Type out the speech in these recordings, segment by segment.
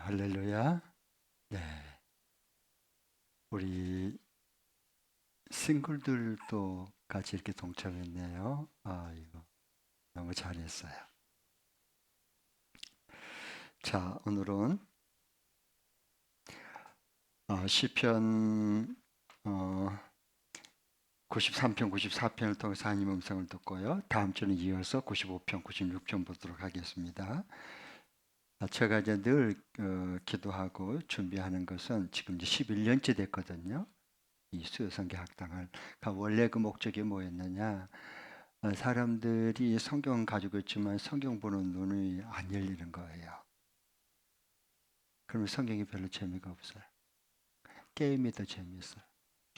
할렐루야. 네. 우리 싱글들도 같이 이렇게 동참했네요. 이거 너무 잘했어요. 자, 오늘은 시편 93편, 94편을 통해서 하나님 음성을 듣고요. 다음 주는 이어서 95편, 96편 보도록 하겠습니다. 제가 이제 늘 기도하고 준비하는 것은 지금 이제 11년째 됐거든요. 이 수요성경 학당을. 그러니까 원래 그 목적이 뭐였느냐? 사람들이 성경은 가지고 있지만 성경 보는 눈이 안 열리는 거예요. 그러면 성경이 별로 재미가 없어요. 게임이 더 재미있어요.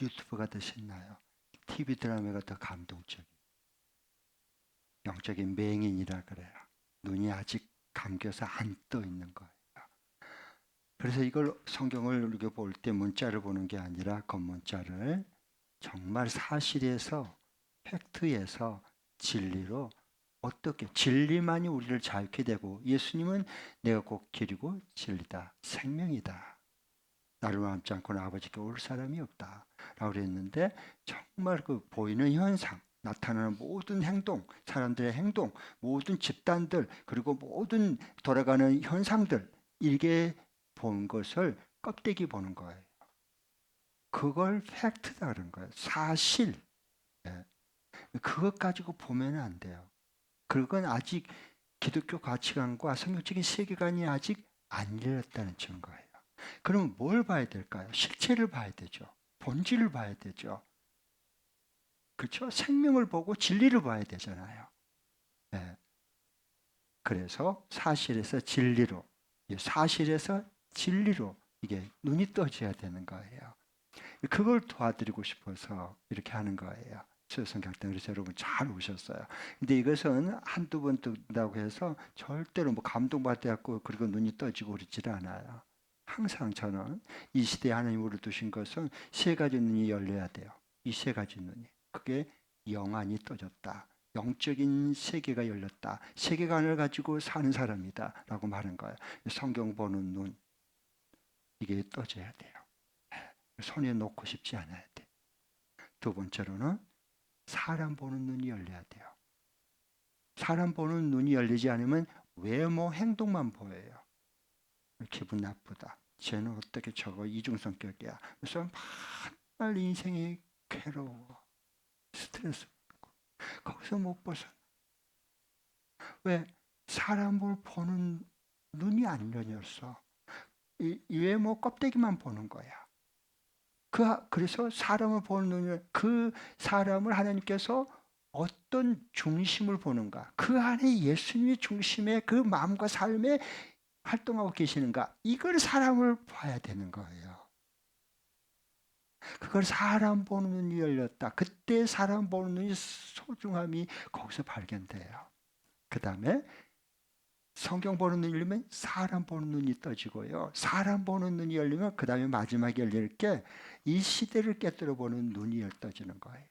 유튜브가 더 신나요. TV 드라마가 더 감동적이에요. 영적인 맹인이라 그래요. 눈이 아직 감겨서 안 떠 있는 거예요. 그래서 이걸 성경을 우리가 볼 때 문자를 보는 게 아니라 겉문자를 정말 사실에서 팩트에서 진리로 어떻게 진리만이 우리를 자유케 되고 예수님은 내가 곧 길이고 진리다 생명이다 나를 닮지 않고는 아버지께 올 사람이 없다 라고 그랬는데 정말 그 보이는 현상 나타나는 모든 행동 사람들의 행동 모든 집단들 그리고 모든 돌아가는 현상들 이게 본 것을 껍데기 보는 거예요. 그걸 팩트다 그런 거예요. 사실. 예. 그것 가지고 보면 안 돼요. 그건 아직 기독교 가치관과 성경적인 세계관이 아직 안 열렸다는 증거예요. 그럼 뭘 봐야 될까요? 실체를 봐야 되죠. 본질을 봐야 되죠. 그렇죠? 생명을 보고 진리를 봐야 되잖아요. 네. 그래서 사실에서 진리로, 사실에서 진리로 이게 눈이 떠져야 되는 거예요. 그걸 도와드리고 싶어서 이렇게 하는 거예요. 수요성경학당 그래서 여러분 잘 오셨어요. 근데 이것은 한두 번 뜬다고 해서 절대로 뭐 감동받아갖고 그리고 눈이 떠지고 그러질 않아요. 항상 저는 이 시대에 하나님 우리를 두신 것은 세 가지 눈이 열려야 돼요. 이 세 가지 눈이. 그게 영안이 떠졌다. 영적인 세계가 열렸다. 세계관을 가지고 사는 사람이다. 라고 말한 거예요. 성경 보는 눈. 이게 떠져야 돼요. 손에 놓고 싶지 않아야 돼. 두 번째로는 사람 보는 눈이 열려야 돼요. 사람 보는 눈이 열리지 않으면 외모 행동만 보여요. 기분 나쁘다. 쟤는 어떻게 저거 이중성격이야. 그래서 맨날 인생이 괴로워. 스트레스 받고. 거기서 못 벗어나. 왜? 사람을 보는 눈이 안 열렸어. 이 외모 껍데기만 보는 거야. 그래서 사람을 보는 눈을 그 사람을 하나님께서 어떤 중심을 보는가 그 안에 예수님의 중심의 그 마음과 삶에 활동하고 계시는가 이걸 사람을 봐야 되는 거예요. 그걸 사람 보는 눈이 열렸다. 그때 사람 보는 눈이 소중함이 거기서 발견돼요. 그 다음에 성경 보는 눈이 열리면 사람 보는 눈이 떠지고요. 사람 보는 눈이 열리면 그 다음에 마지막에 열릴 게 이 시대를 깨뜨려 보는 눈이 떠지는 거예요.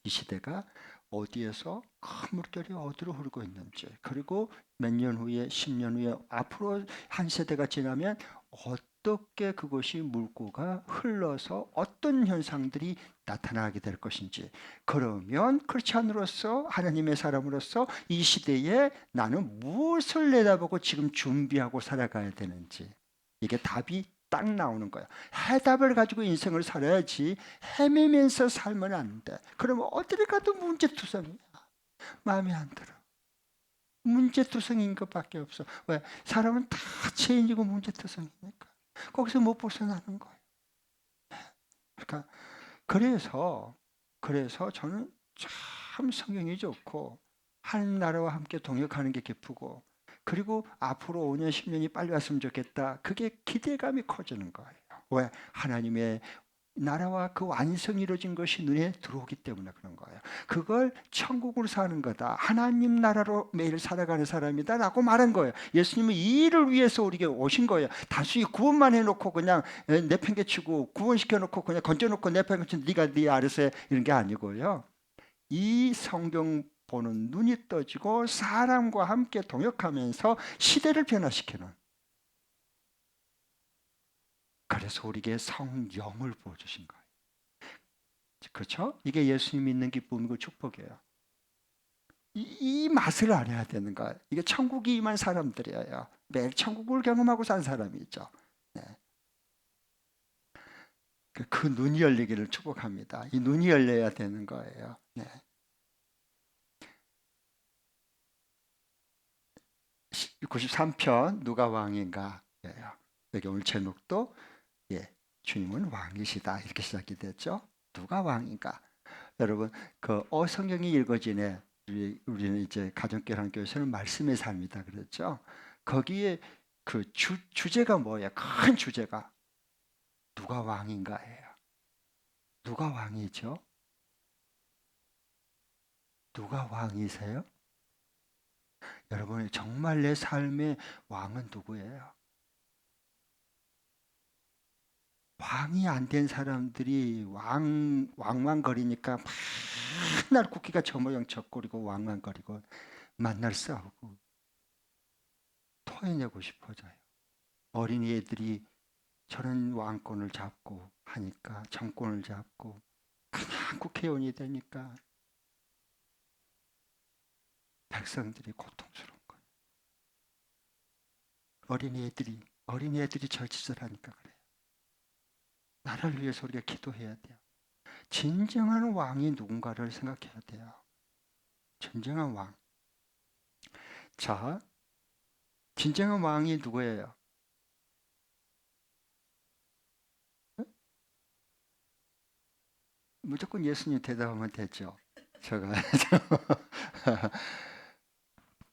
이 시대가 어디에서 큰 물결이 어디로 흐르고 있는지 그리고 몇 년 후에 10년 후에 앞으로 한 세대가 지나면 어떻게 그것이 물고가 흘러서 어떤 현상들이 나타나게 될 것인지 그러면 크리스찬으로서 하나님의 사람으로서 이 시대에 나는 무엇을 내다보고 지금 준비하고 살아가야 되는지 이게 답이 딱 나오는 거야. 해답을 가지고 인생을 살아야지 헤매면서 살면 안 돼. 그러면 어디를 가도 문제투성이야. 마음에 안 들어. 문제투성인 것밖에 없어. 왜? 사람은 다 죄인이고 문제투성이니까. 거기서 못 벗어나는 거예요. 그러니까 그래서 저는 참 성경이 좋고 하나님 나라와 함께 동역하는 게 기쁘고 그리고 앞으로 5년 10년이 빨리 왔으면 좋겠다. 그게 기대감이 커지는 거예요. 왜? 하나님의 나라와 그 완성이 이루어진 것이 눈에 들어오기 때문에 그런 거예요. 그걸 천국으로 사는 거다. 하나님 나라로 매일 살아가는 사람이다 라고 말한 거예요. 예수님은 이 일을 위해서 우리에게 오신 거예요. 단순히 구원만 해놓고 그냥 내팽개치고 구원시켜놓고 그냥 건져놓고 내팽개치고 네가 네 알아서 해 이런 게 아니고요. 이 성경 보는 눈이 떠지고 사람과 함께 동역하면서 시대를 변화시키는 그래서 우리에게 성령을 부어주신 거예요. 그렇죠? 이게 예수님 믿는 기쁨이고 축복이에요. 이 맛을 알아야 되는 거예요. 이게 천국이 임한 사람들이에요. 매일 천국을 경험하고 산 사람이죠. 네. 그 눈이 열리기를 축복합니다. 이 눈이 열려야 되는 거예요. 네. 93편 누가 왕인가? 여기 오늘 제목도 주님은 왕이시다 이렇게 시작이 됐죠. 누가 왕인가? 여러분 그 성경이 읽어지네. 우리는 이제 가정교회에서는 말씀의 삶이다 그랬죠. 거기에 그 주제가 뭐예요? 큰 주제가 누가 왕인가예요. 누가 왕이죠? 누가 왕이세요? 여러분 정말 내 삶의 왕은 누구예요? 왕이 안 된 사람들이 왕왕거리니까 맨날 국기가 저 모양 젖거리고 왕왕거리고 만날 싸우고 토해내고 싶어져요. 어린이애들이 저런 왕권을 잡고 하니까 정권을 잡고 그냥 국회의원이 되니까 백성들이 고통스러운 거예요. 어린이애들이 저 짓을 하니까 그래요. 나라를 위해서 우리가 기도해야 돼요. 진정한 왕이 누군가를 생각해야 돼요. 진정한 왕. 자, 진정한 왕이 누구예요? 무조건 예수님 대답하면 되죠. 제가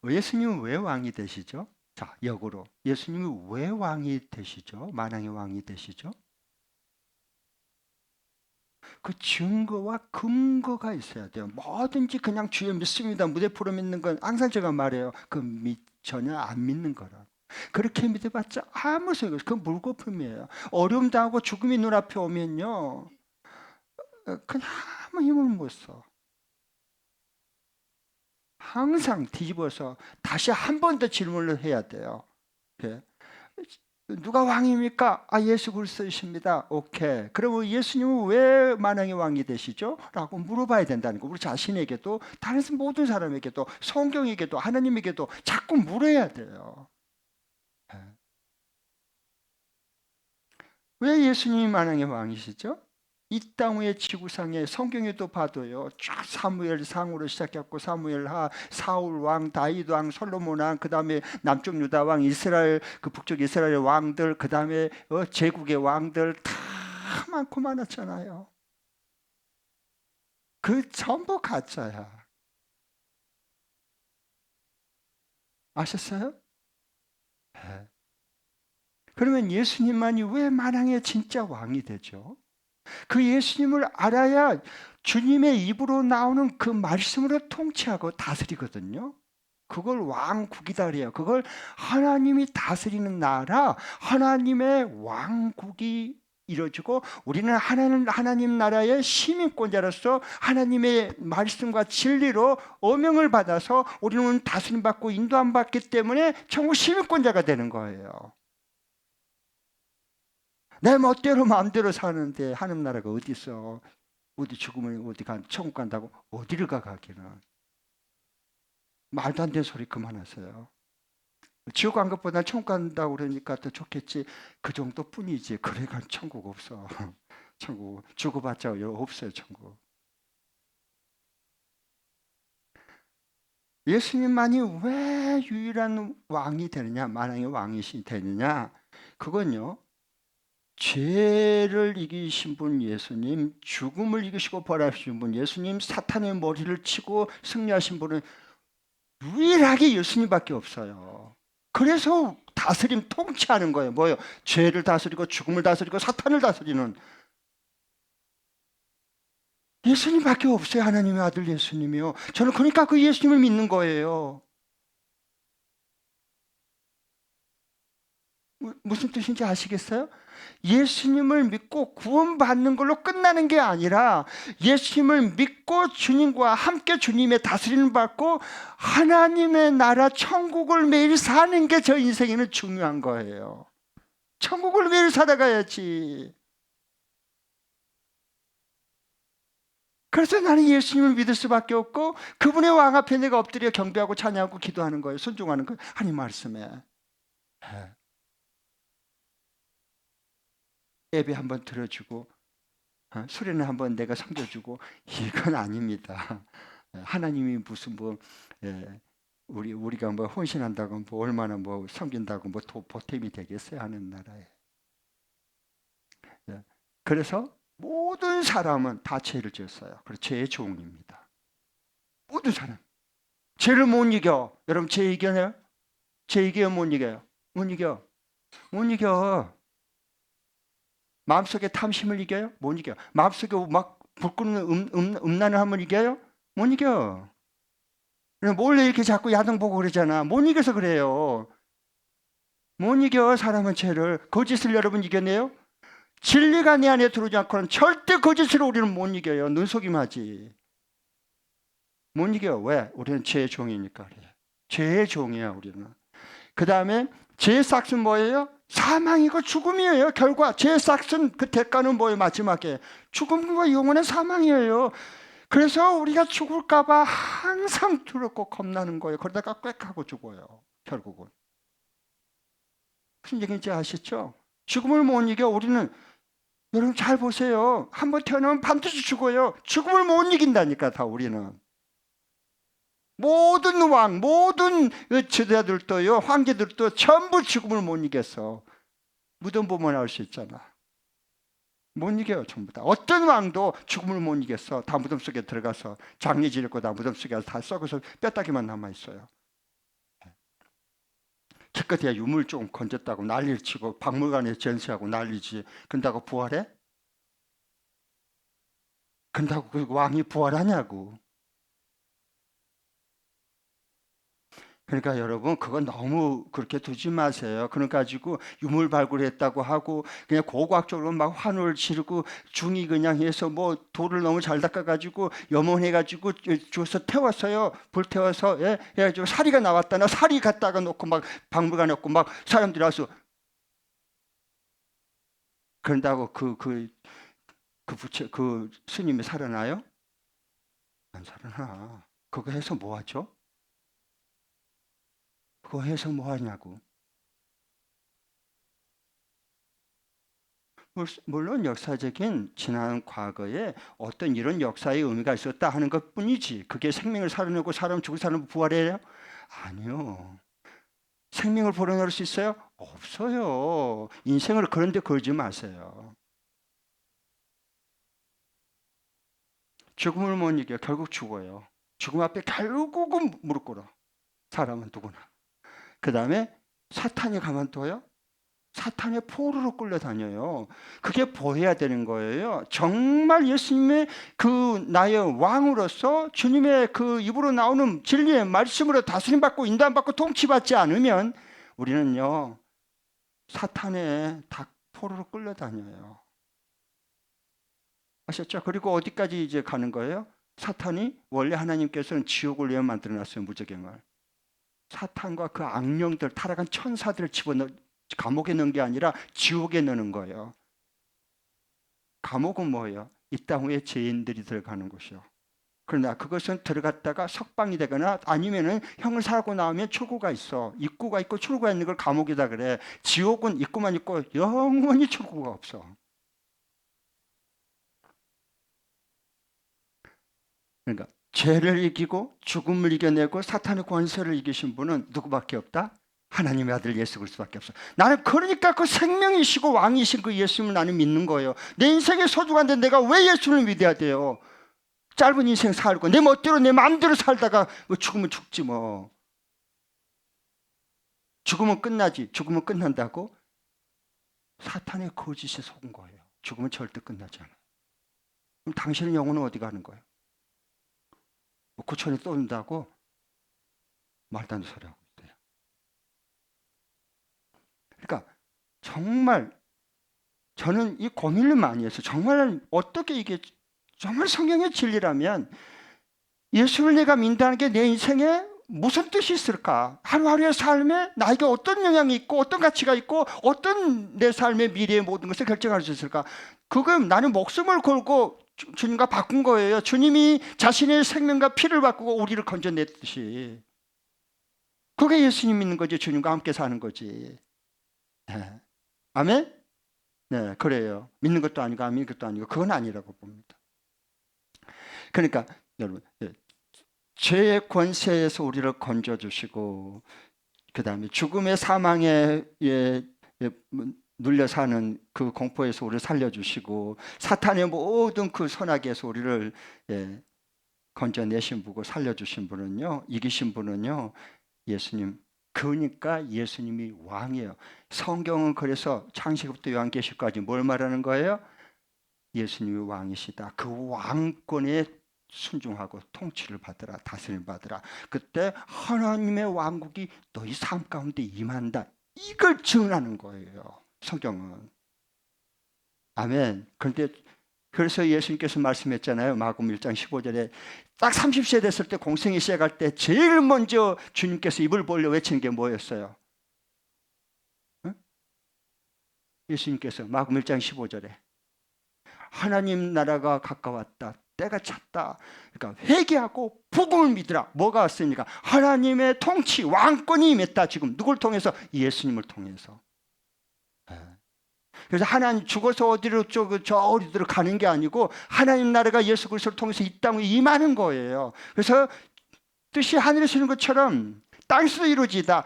예수님은 왜 왕이 되시죠? 자, 역으로 예수님은 왜 왕이 되시죠? 만왕의 왕이 되시죠? 그 증거와 근거가 있어야 돼요. 뭐든지 그냥 주여 믿습니다. 무대포로 믿는 건 항상 제가 말해요. 전혀 안 믿는 거라. 그렇게 믿어봤자 아무 소용이 없어요. 그건 물거품이에요. 어려움 당하고 죽음이 눈앞에 오면요. 그냥 아무 힘을 못 써. 항상 뒤집어서 다시 한 번 더 질문을 해야 돼요. 누가 왕입니까? 예수 그리스도이십니다. 오케이. 그러면 예수님은 왜 만왕의 왕이 되시죠? 라고 물어봐야 된다는 거. 우리 자신에게도 다른 모든 사람에게도 성경에게도 하나님에게도 자꾸 물어야 돼요. 왜 예수님이 만왕의 왕이시죠? 이 땅 위의 지구상에 성경에도 봐도요. 쫙 사무엘 상으로 시작했고 사무엘하, 사울 왕, 다윗 왕, 솔로몬 왕, 그 다음에 남쪽 유다 왕, 이스라엘 그 북쪽 이스라엘 왕들, 그 다음에 제국의 왕들 다 많고 많았잖아요. 그 전부 가짜야. 아셨어요? 네. 그러면 예수님만이 왜 만왕의 진짜 왕이 되죠? 그 예수님을 알아야 주님의 입으로 나오는 그 말씀으로 통치하고 다스리거든요. 그걸 왕국이다 그래요. 그걸 하나님이 다스리는 나라, 하나님의 왕국이 이루어지고 우리는 하나님 나라의 시민권자로서 하나님의 말씀과 진리로 어명을 받아서 우리는 다스림받고 인도함받기 때문에 천국 시민권자가 되는 거예요. 내 멋대로 마음대로 사는데 하나님 나라가 어디 있어? 어디 죽으면 어디 천국 간다고? 어디를 가기는? 말도 안 되는 소리 그만하세요. 지옥 간 것보다 천국 간다고 그러니까 더 좋겠지. 그 정도뿐이지. 그래가 천국 없어. 천국 죽어봤자 없어요. 천국. 예수님만이 왜 유일한 왕이 되느냐? 만왕의 왕이 되느냐? 그건요. 죄를 이기신 분 예수님, 죽음을 이기시고 벌하신 분 예수님, 사탄의 머리를 치고 승리하신 분은 유일하게 예수님밖에 없어요. 그래서 다스림 통치하는 거예요. 뭐예요? 죄를 다스리고 죽음을 다스리고 사탄을 다스리는 예수님밖에 없어요. 하나님의 아들 예수님이요. 저는 그러니까 그 예수님을 믿는 거예요. 무슨 뜻인지 아시겠어요? 예수님을 믿고 구원받는 걸로 끝나는 게 아니라 예수님을 믿고 주님과 함께 주님의 다스림을 받고 하나님의 나라 천국을 매일 사는 게 저 인생에는 중요한 거예요. 천국을 매일 살아가야지. 그래서 나는 예수님을 믿을 수밖에 없고 그분의 왕 앞에 내가 엎드려 경배하고 찬양하고 기도하는 거예요. 순종하는 거예요. 하나님 말씀에. 예배 한번 들어주고 수련회 한번 내가 섬겨주고 이건 아닙니다. 하나님이 무슨 우리가 헌신한다고 얼마나 섬긴다고 보탬이 되겠어요 하는 나라에. 그래서 모든 사람은 다 죄를 지었어요. 그래서 죄의 종입니다. 모든 사람 죄를 못 이겨. 여러분 죄 이겨내요? 죄 이겨요? 못 이겨요? 못 이겨. 못 이겨. 마음속에 탐심을 이겨요? 못 이겨. 마음속에 막 불끄는 음란을 하면 이겨요? 못 이겨. 몰래 이렇게 자꾸 야동 보고 그러잖아. 못 이겨서 그래요. 못 이겨. 사람은 죄를. 거짓을 여러분 이겨내요? 진리가 내 안에 들어오지 않고는 절대 거짓으로 우리는 못 이겨요. 눈속임하지. 못 이겨. 왜? 우리는 죄의 종이니까 그래요. 죄의 종이야 우리는. 그 다음에 죄의 싹은 뭐예요? 사망이고 죽음이에요. 결과 죄의 싹은 그 대가는 뭐예요? 마지막에 죽음과 영원한 사망이에요. 그래서 우리가 죽을까 봐 항상 두렵고 겁나는 거예요. 그러다가 꽥하고 죽어요. 결국은. 무슨 얘기인지 아시죠? 죽음을 못 이겨. 우리는 여러분 잘 보세요. 한번 태어나면 반드시 죽어요. 죽음을 못 이긴다니까 다 우리는. 모든 왕, 모든 제자들도요, 황제들도 전부 죽음을 못 이겼어. 무덤 보면 알 수 있잖아. 못 이겨요, 전부 다. 어떤 왕도 죽음을 못 이겼어. 다 무덤 속에 들어가서 장례 지르고 다 무덤 속에 다 썩어서 뼈다귀만 남아 있어요. 기껏해야 유물 좀 건졌다고 난리를 치고 박물관에 전시하고 난리지. 근다고 부활해? 근다고 그 왕이 부활하냐고. 그러니까 여러분 그건 너무 그렇게 두지 마세요. 그래 가지고 유물 발굴했다고 하고 그냥 고고학적으로 막 환호를 지르고 중이 그냥 해서 돌을 너무 잘 닦아 가지고 염원해 가지고 주워서 태웠어요. 불 태워서 해가지고 사리가 나왔다나 사리 갖다가 놓고 막 박물관에 놓고 막 사람들이 와서 그런다고 그 스님이 살아나요? 안 살아나. 그거 해서 뭐 하죠? 그거 해서 뭐 하냐고. 물론 역사적인 지난 과거에 어떤 이런 역사의 의미가 있었다 하는 것 뿐이지 그게 생명을 살아내고 사람 죽을 사람 부활해요? 아니요. 생명을 불어넣을 수 있어요? 없어요. 인생을 그런 데 걸지 마세요. 죽음을 못 이겨 결국 죽어요. 죽음 앞에 결국은 무릎 꿇어. 사람은 누구나. 그 다음에 사탄이 가만둬요? 사탄의 포로로 끌려다녀요. 그게 보여야 되는 거예요. 정말 예수님의 그 나의 왕으로서 주님의 그 입으로 나오는 진리의 말씀으로 다스림받고 인도받고 통치받지 않으면 우리는요 사탄의 포로로 끌려다녀요. 아셨죠? 그리고 어디까지 이제 가는 거예요? 사탄이 원래 하나님께서는 지옥을 왜 만들어놨어요? 무저갱을. 사탄과 그 악령들 타락한 천사들을 감옥에 넣은 게 아니라 지옥에 넣는 거예요. 감옥은 뭐예요? 이 땅 위에 죄인들이 들어가는 곳이요. 그러나 그것은 들어갔다가 석방이 되거나 아니면은 형을 살고 나오면 출구가 있어. 입구가 있고 출구가 있는 걸 감옥이다 그래. 지옥은 입구만 있고 영원히 출구가 없어. 그러니까 죄를 이기고 죽음을 이겨내고 사탄의 권세를 이기신 분은 누구밖에 없다? 하나님의 아들 예수 그리스도밖에 없어. 나는 그러니까 그 생명이시고 왕이신 그 예수님을 나는 믿는 거예요. 내 인생의 소중한데 내가 왜 예수를 믿어야 돼요? 짧은 인생 살고 내 멋대로 내 마음대로 살다가 죽으면 죽지 뭐. 죽으면 끝나지. 죽으면 끝난다고? 사탄의 거짓에 속은 거예요. 죽으면 절대 끝나지 않아요. 그럼 당신의 영혼은 어디 가는 거예요? 구천에 쏜다고? 말도 안 되는 소리 하고 있어요. 그러니까 정말 저는 이 고민을 많이 했어요. 정말 어떻게 이게 정말 성경의 진리라면 예수를 내가 믿는다는 게 내 인생의 무슨 뜻이 있을까? 하루하루의 삶에 나에게 어떤 영향이 있고 어떤 가치가 있고 어떤 내 삶의 미래의 모든 것을 결정할 수 있을까? 그건 나는 목숨을 걸고 주님과 바꾼 거예요. 주님이 자신의 생명과 피를 바꾸고 우리를 건져냈듯이. 그게 예수님 믿는 거지. 주님과 함께 사는 거지. 네. 아멘? 네, 그래요. 믿는 것도 아니고 안 믿는 것도 아니고 그건 아니라고 봅니다. 그러니까 여러분, 죄의 권세에서 우리를 건져주시고 그 다음에 죽음의 사망에 눌려 사는 그 공포에서 우리를 살려주시고 사탄의 모든 그 선악에서 우리를 건져내신 분고 살려주신 분은요, 이기신 분은요, 예수님. 그러니까 예수님이 왕이에요. 성경은 그래서 창세기부터 요한계시까지 뭘 말하는 거예요? 예수님이 왕이시다. 그 왕권에 순종하고 통치를 받으라, 다스림을 받으라. 그때 하나님의 왕국이 너희 삶 가운데 임한다. 이걸 증언하는 거예요, 성경은. 아멘. 그런데 그래서 예수님께서 말씀했잖아요. 마가복음 1장 15절에 딱 30세 됐을 때 공생이 시작할 때 제일 먼저 주님께서 입을 벌려 외치는 게 뭐였어요? 응? 예수님께서 마가복음 1장 15절에 하나님 나라가 가까웠다. 때가 찼다. 그러니까 회개하고 복음을 믿으라. 뭐가 왔습니까? 하나님의 통치, 왕권이 임했다. 지금 누굴 통해서? 예수님을 통해서. 그래서 하나님 죽어서 어디로 저 어디로 가는 게 아니고 하나님 나라가 예수 그리스도를 통해서 이 땅에 임하는 거예요. 그래서 뜻이 하늘에서 이루는 것처럼 땅에서도 이루어지다.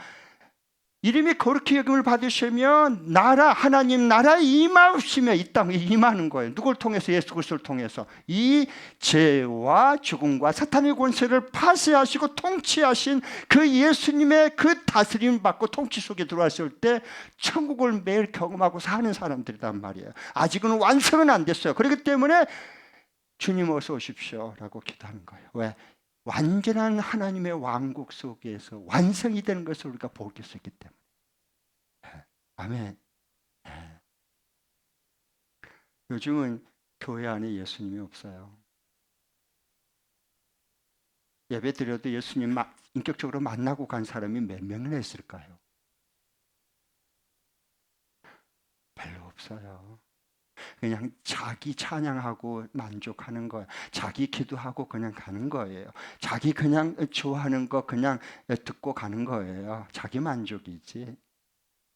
이름이 거룩히 여김을 받으시면 나라, 하나님 나라에 임하시며 이 땅에 임하는 거예요. 누굴 통해서? 예수 그리스도를 통해서. 이 죄와 죽음과 사탄의 권세를 파쇄하시고 통치하신 그 예수님의 그 다스림 받고 통치 속에 들어왔을 때 천국을 매일 경험하고 사는 사람들이란 말이에요. 아직은 완성은 안 됐어요. 그렇기 때문에 주님 어서 오십시오 라고 기도하는 거예요. 왜? 완전한 하나님의 왕국 속에서 완성이 되는 것을 우리가 볼 수 있기 때문에. 아멘. 요즘은 교회 안에 예수님이 없어요. 예배 드려도 예수님 인격적으로 만나고 간 사람이 몇 명이나 있을까요? 별로 없어요. 그냥 자기 찬양하고 만족하는 거예요. 자기 기도하고 그냥 가는 거예요. 자기 그냥 좋아하는 거 그냥 듣고 가는 거예요. 자기 만족이지.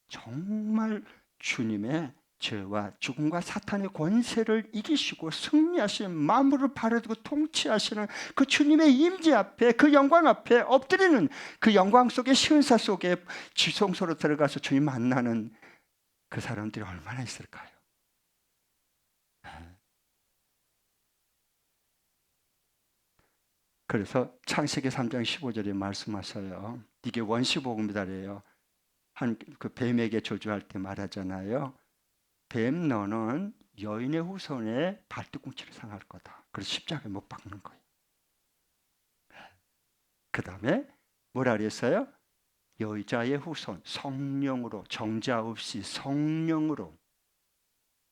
정말 주님의 죄와 죽음과 사탄의 권세를 이기시고 승리하시는, 만물을 발에두고 통치하시는 그 주님의 임재 앞에, 그 영광 앞에 엎드리는, 그 영광 속에 시은사 속에 지성소로 들어가서 주님 만나는 그 사람들이 얼마나 있을까요? 그래서 창세기 3장 15절에 말씀하셔요. 이게 원시복음이다래요. 한 그 뱀에게 저주할 때 말하잖아요. 뱀 너는 여인의 후손의 발뒤꿈치를 상할 거다. 그래서 십자가에 못 박는 거예요. 그 다음에 뭐라 그랬어요? 여자의 후손, 성령으로, 정자 없이 성령으로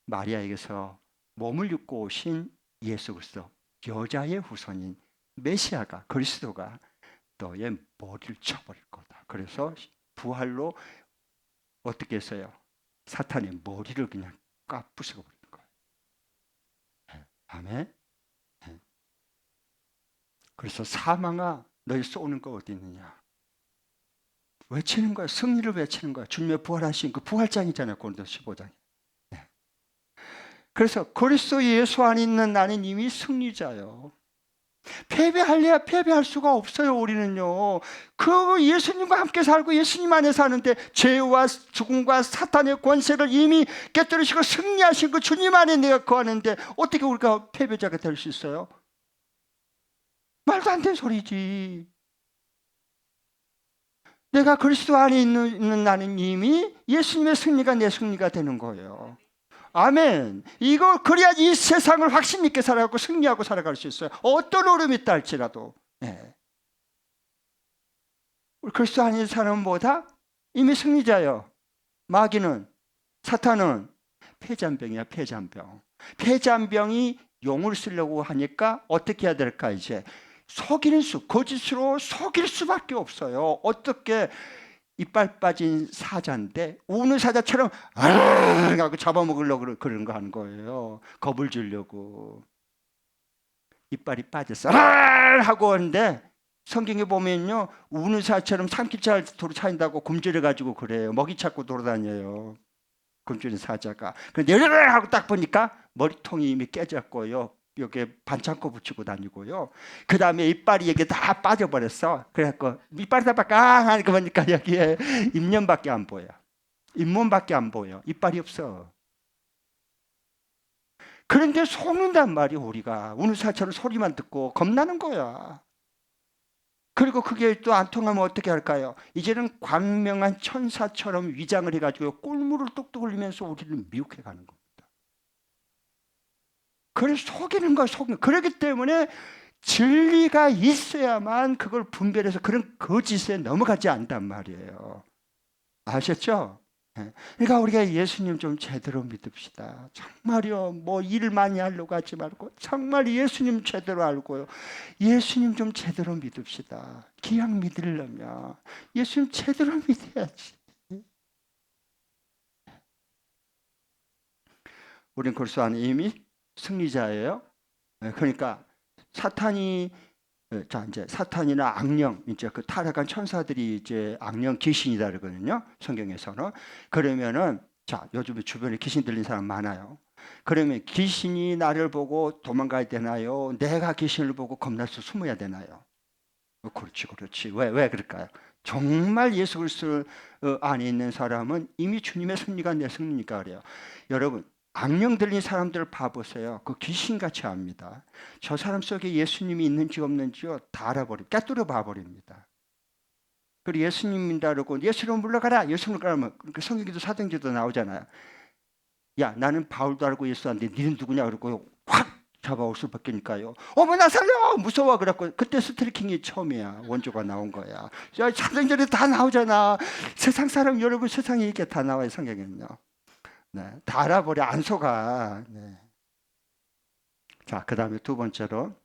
마리아에게서 몸을 입고 오신 예수 그리스도, 여자의 후손인 메시아가, 그리스도가 너의 머리를 쳐버릴 거다. 그래서 부활로 어떻게 했어요? 사탄의 머리를 그냥 부수고 버린 거예요. 아멘. 그래서 사망아, 너희 쏘는 거 어디 있느냐? 외치는 거야. 승리를 외치는 거야. 주님의 부활하신 그 부활장이잖아요. 고린도서 15장. 그래서 그리스도 예수 안에 있는 나는 이미 승리자요. 패배할래야 패배할 수가 없어요. 우리는요. 그 예수님과 함께 살고 예수님 안에 사는데 죄와 죽음과 사탄의 권세를 이미 깨뜨리시고 승리하신 그 주님 안에 내가 거하는데 어떻게 우리가 패배자가 될 수 있어요? 말도 안 되는 소리지. 내가 그리스도 안에 있는 나는 이미 예수님의 승리가 내 승리가 되는 거예요. 아멘. 이거 그래야지 이 세상을 확신 있게 살아가고 승리하고 살아갈 수 있어요. 어떤 어려움이 있다 할지라도. 그리스도 안에 있는 사람은 뭐다? 이미 승리자요. 마귀는, 사탄은 폐잔병이야. 폐잔병. 폐잔병이 용을 쓰려고 하니까 어떻게 해야 될까? 이제 거짓으로 속일 수밖에 없어요. 어떻게 이빨 빠진 사자인데 우는 사자처럼 아르르 하고 잡아먹으려고 그런 거 하는 거예요. 겁을 주려고. 이빨이 빠졌어. 아르르 하고 하는데 성경에 보면요. 우는 사자처럼 삼킬자 도로 차인다고 굶주려가지고 그래요. 먹이 찾고 돌아다녀요. 굶주린 사자가. 그런데 으르르 하고 딱 보니까 머리통이 이미 깨졌고요. 여기에 반창고 붙이고 다니고요. 그 다음에 이빨이 여기 다 빠져버렸어. 그래갖고 이빨이 다 하니까 보니까 여기에 잇몸밖에 안 보여. 잇몸밖에 안 보여. 이빨이 없어. 그런데 속는단 말이야. 우리가 우는 사처럼 소리만 듣고 겁나는 거야. 그리고 그게 또 안 통하면 어떻게 할까요? 이제는 광명한 천사처럼 위장을 해가지고 꿀물을 뚝뚝 흘리면서 우리를 미혹해 가는 겁니다. 그래서 속이는 거야, 속이는. 그렇기 때문에 진리가 있어야만 그걸 분별해서 그런 거짓에 넘어가지 않단 말이에요. 아셨죠? 그러니까 우리가 예수님 좀 제대로 믿읍시다. 정말요, 뭐 일 많이 하려고 하지 말고 정말 예수님 제대로 알고요. 예수님 좀 제대로 믿읍시다. 기왕 믿으려면 예수님 제대로 믿어야지. 우린 그리스도 안에 이미 승리자예요. 그러니까 사탄이 이제 사탄이나 악령, 이제 그 타락한 천사들이 이제 악령 귀신이다 그러거든요. 성경에서는. 그러면은 자, 요즘에 주변에 귀신 들린 사람 많아요. 그러면 귀신이 나를 보고 도망가야 되나요? 내가 귀신을 보고 겁나서 숨어야 되나요? 그렇지, 그렇지. 왜 그럴까요? 정말 예수 그리스도 안에 있는 사람은 이미 주님의 승리가 내 승리니까 그래요. 여러분, 악령 들린 사람들을 봐보세요. 그 귀신같이 압니다. 저 사람 속에 예수님이 있는지 없는지요 다 알아버리고 깨뚫어 봐버립니다. 그리고 예수님 믿다 그러고 예수로 물러가라. 예수로 가면 성경에도 사도행전도 나오잖아요. 야, 나는 바울도 알고 예수 안데 니는 누구냐 그러고 확 잡아올 수밖에니까요. 어머 나 살려 무서워 그랬고 그때 스트리킹이 처음이야. 원조가 나온 거야. 사도행전에 다 나오잖아. 세상 사람 여러분 세상에 이게 다 나와요 성경에는요. 네, 다 알아버려 안 속아. 네. 자, 그 다음에 두 번째로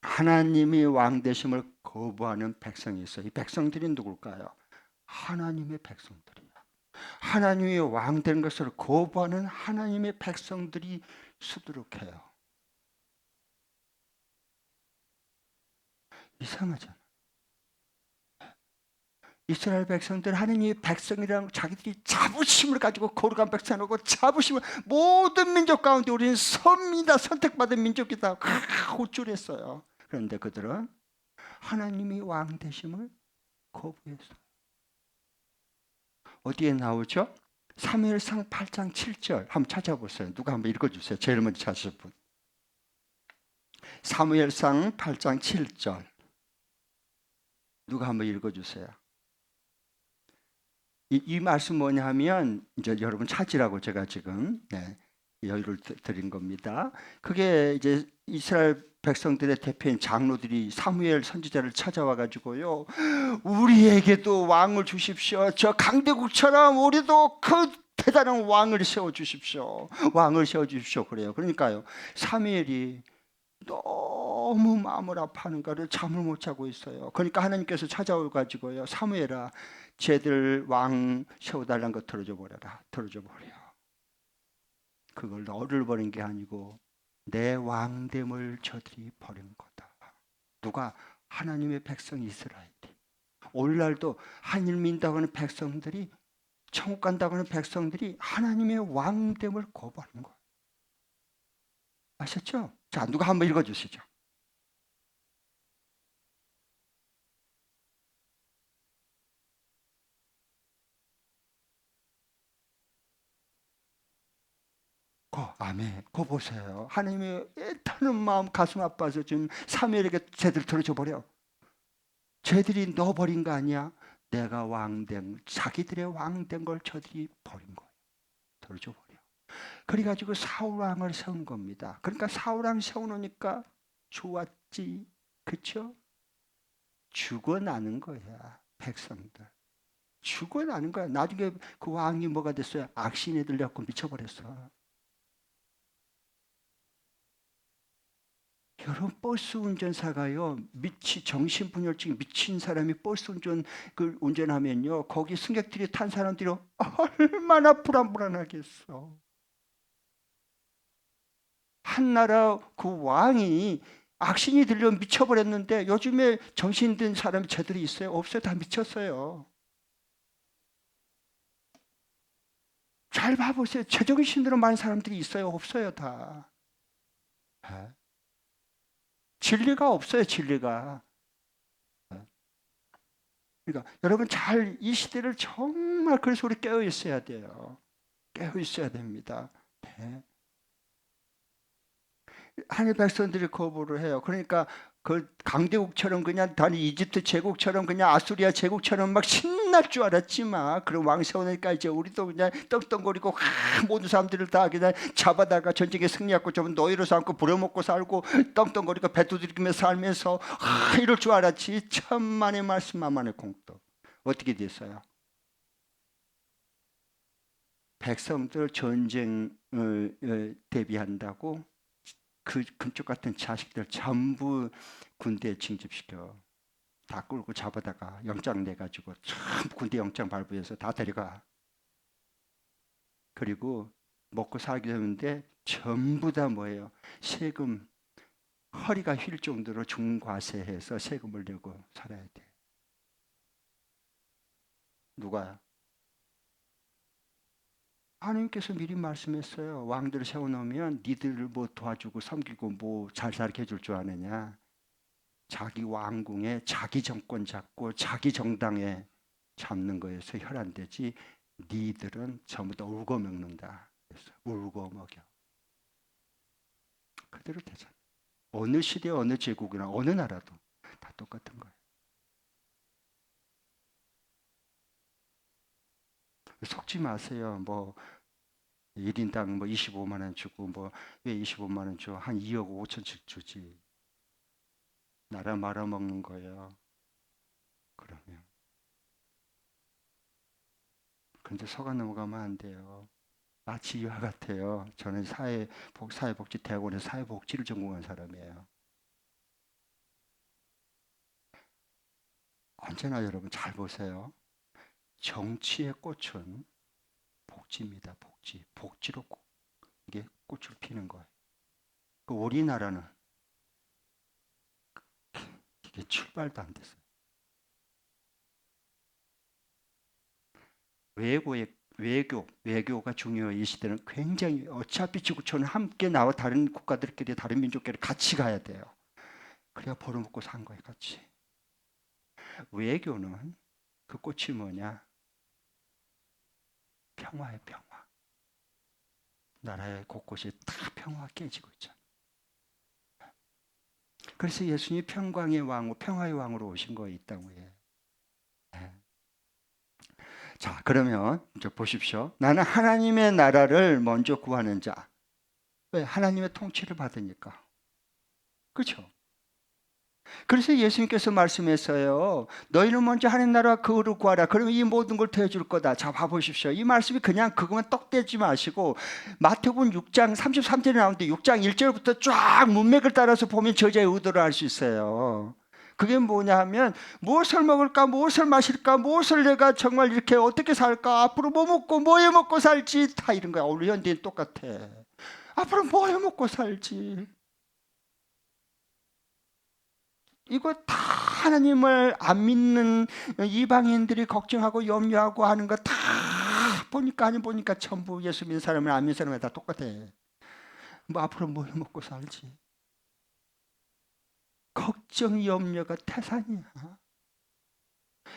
하나님이 왕 되심을 거부하는 백성이 있어요. 이 백성들이 누굴까요? 하나님의 백성들이야. 하나님이 왕 된 것을 거부하는 하나님의 백성들이 수두룩해요. 이상하잖아. 이스라엘 백성들 하나님의 백성이라는 자기들이 자부심을 가지고 거룩한 백성하고 자부심을 모든 민족 가운데 우리는 선이다 선택받은 민족이다 호출했어요. 그런데 그들은 하나님이 왕 되심을 거부했어요. 어디에 나오죠? 사무엘상 8장 7절 한번 찾아보세요. 누가 한번 읽어주세요. 제일 먼저 찾으실 분. 사무엘상 8장 7절 누가 한번 읽어주세요. 이 말씀 뭐냐면 이제 여러분 찾으라고 제가 지금 여유를 드린 겁니다. 그게 이제 이스라엘 백성들의 대표인 장로들이 사무엘 선지자를 찾아와 가지고요. 우리에게도 왕을 주십시오. 저 강대국처럼 우리도 그 대단한 왕을 세워 주십시오. 왕을 세워 주십시오. 그래요. 그러니까요. 사무엘이 너무 마음을 아파하는 거를 잠을 못 자고 있어요. 그러니까 하나님께서 찾아오 가지고요. 사무엘아 쟤들 왕 세워달라는 거 들어줘 버려라. 들어줘 버려. 그걸 너를 버린 게 아니고 내 왕됨을 저들이 버린 거다. 누가? 하나님의 백성 이스라엘이. 오늘날도 하나님 믿는다고 하는 백성들이 천국 간다고 하는 백성들이 하나님의 왕됨을 거부하는 거예요. 아셨죠? 자, 누가 한번 읽어주시죠. 아멘. 그거 보세요. 하나님의 애타는 마음 가슴 아파서 지금 사무엘에게 쟤들 들어줘 버려. 쟤들이 너 버린 거 아니야? 내가 왕된 자기들의 왕된 걸 저들이 버린 거예요. 들어줘 버려. 그래가지고 사울 왕을 세운 겁니다. 그러니까 사울 왕 세워놓으니까 좋았지, 그렇죠? 죽어나는 거야 백성들. 죽어나는 거야. 나중에 그 왕이 뭐가 됐어요? 악신에 들려갖고 미쳐버렸어. 여러분 버스 운전사가요 정신분열증 미친 사람이 버스 운전하면요 거기 승객들이 탄 사람들이 얼마나 불안하겠어. 한 나라 그 왕이 악신이 들려 미쳐버렸는데 요즘에 정신 든 사람이 제대로 있어요? 없어요. 다 미쳤어요. 잘 봐보세요. 제정신으로 많은 사람들이 있어요? 없어요? 다. 진리가 없어요. 진리가. 그러니까 여러분 잘 이 시대를 정말 그래서 우리 깨어 있어야 돼요. 깨어 있어야 됩니다. 네. 하늘 백성들이 거부를 해요. 그러니까 그 강대국처럼 그냥 단위 이집트 제국처럼 그냥 아수리아 제국처럼 막 신날 줄 알았지만 그런 왕 세우니까 이제 우리도 그냥 떵떵거리고 모든 사람들을 다 그냥 잡아다가 전쟁에 승리하고 좀 노예로 삼고 부려먹고 살고 떵떵거리고 배 두드리며 살면서 이럴 줄 알았지. 천만의 말씀 만만의 공덕. 어떻게 됐어요? 백성들 전쟁을 대비한다고 그 금쪽 같은 자식들 전부 군대에 징집시켜. 다 끌고 잡아다가 영장 내가지고 참 군대 영장 발부해서 다 데려가. 그리고 먹고 살게 되는데 전부 다 뭐예요? 세금 허리가 휠 정도로 중과세해서 세금을 내고 살아야 돼. 누가요? 하나님께서 미리 말씀했어요. 왕들을 세워놓으면 니들을 뭐 도와주고 섬기고 뭐 잘 살게 해줄 줄 아느냐. 자기 왕궁에 자기 정권 잡고 자기 정당에 잡는 거에서 혈안되지 니들은 전부 다 울고 먹는다. 그래서 울고 먹여. 그대로 되잖아. 어느 시대 어느 제국이나 어느 나라도 다 똑같은 거예요. 속지 마세요. 뭐 1인당 뭐 25만 원 주고 뭐 왜 25만 원 줘? 한 2억 5천씩 주지. 나라 말아먹는 거예요. 그러면. 근데 속아 넘어가면 안 돼요. 마치 이와 같아요. 저는 사회복지대학원에서 사회복지를 전공한 사람이에요. 언제나 여러분 잘 보세요. 정치의 꽃은 복지입니다. 복지. 복지로 이게 꽃을 피는 거예요. 그 우리나라는 이게 출발도 안 됐어요. 외교가 중요해요. 이 시대는 굉장히 어차피 지구촌은 함께 나와 다른 국가들끼리 다른 민족끼리 같이 가야 돼요. 그래야 벌어먹고 산 거예요. 같이. 외교는 그 꽃이 뭐냐? 평화의 평화. 나라의 곳곳이 다 평화 깨지고 있잖아요. 그래서 예수님이 평강의 왕, 평화의 왕으로 오신 거에 이 땅에. 자, 그러면 이제 보십시오. 나는 하나님의 나라를 먼저 구하는 자. 왜? 하나님의 통치를 받으니까. 그렇죠? 그래서 예수님께서 말씀했어요. 너희는 먼저 하나님 나라와 그 의를 구하라. 그러면 이 모든 걸 더해줄 거다. 자, 봐보십시오. 이 말씀이 그냥 그것만 떡대지 마시고 마태복음 6장 33절에 나오는데 6장 1절부터 쫙 문맥을 따라서 보면 저자의 의도를 알 수 있어요. 그게 뭐냐 하면 무엇을 먹을까, 무엇을 마실까, 무엇을 내가 정말 이렇게 어떻게 살까, 앞으로 뭐 먹고 뭐 해 먹고 살지 다 이런 거야. 우리 현대인 똑같아. 앞으로 뭐 해 먹고 살지. 이거 다 하나님을 안 믿는 이방인들이 걱정하고 염려하고 하는 거 다 보니까 아니 보니까 전부 예수 믿는 사람을 안 믿는 사람이 다 똑같아. 뭐 앞으로 뭐 해 먹고 살지. 걱정 염려가 태산이야.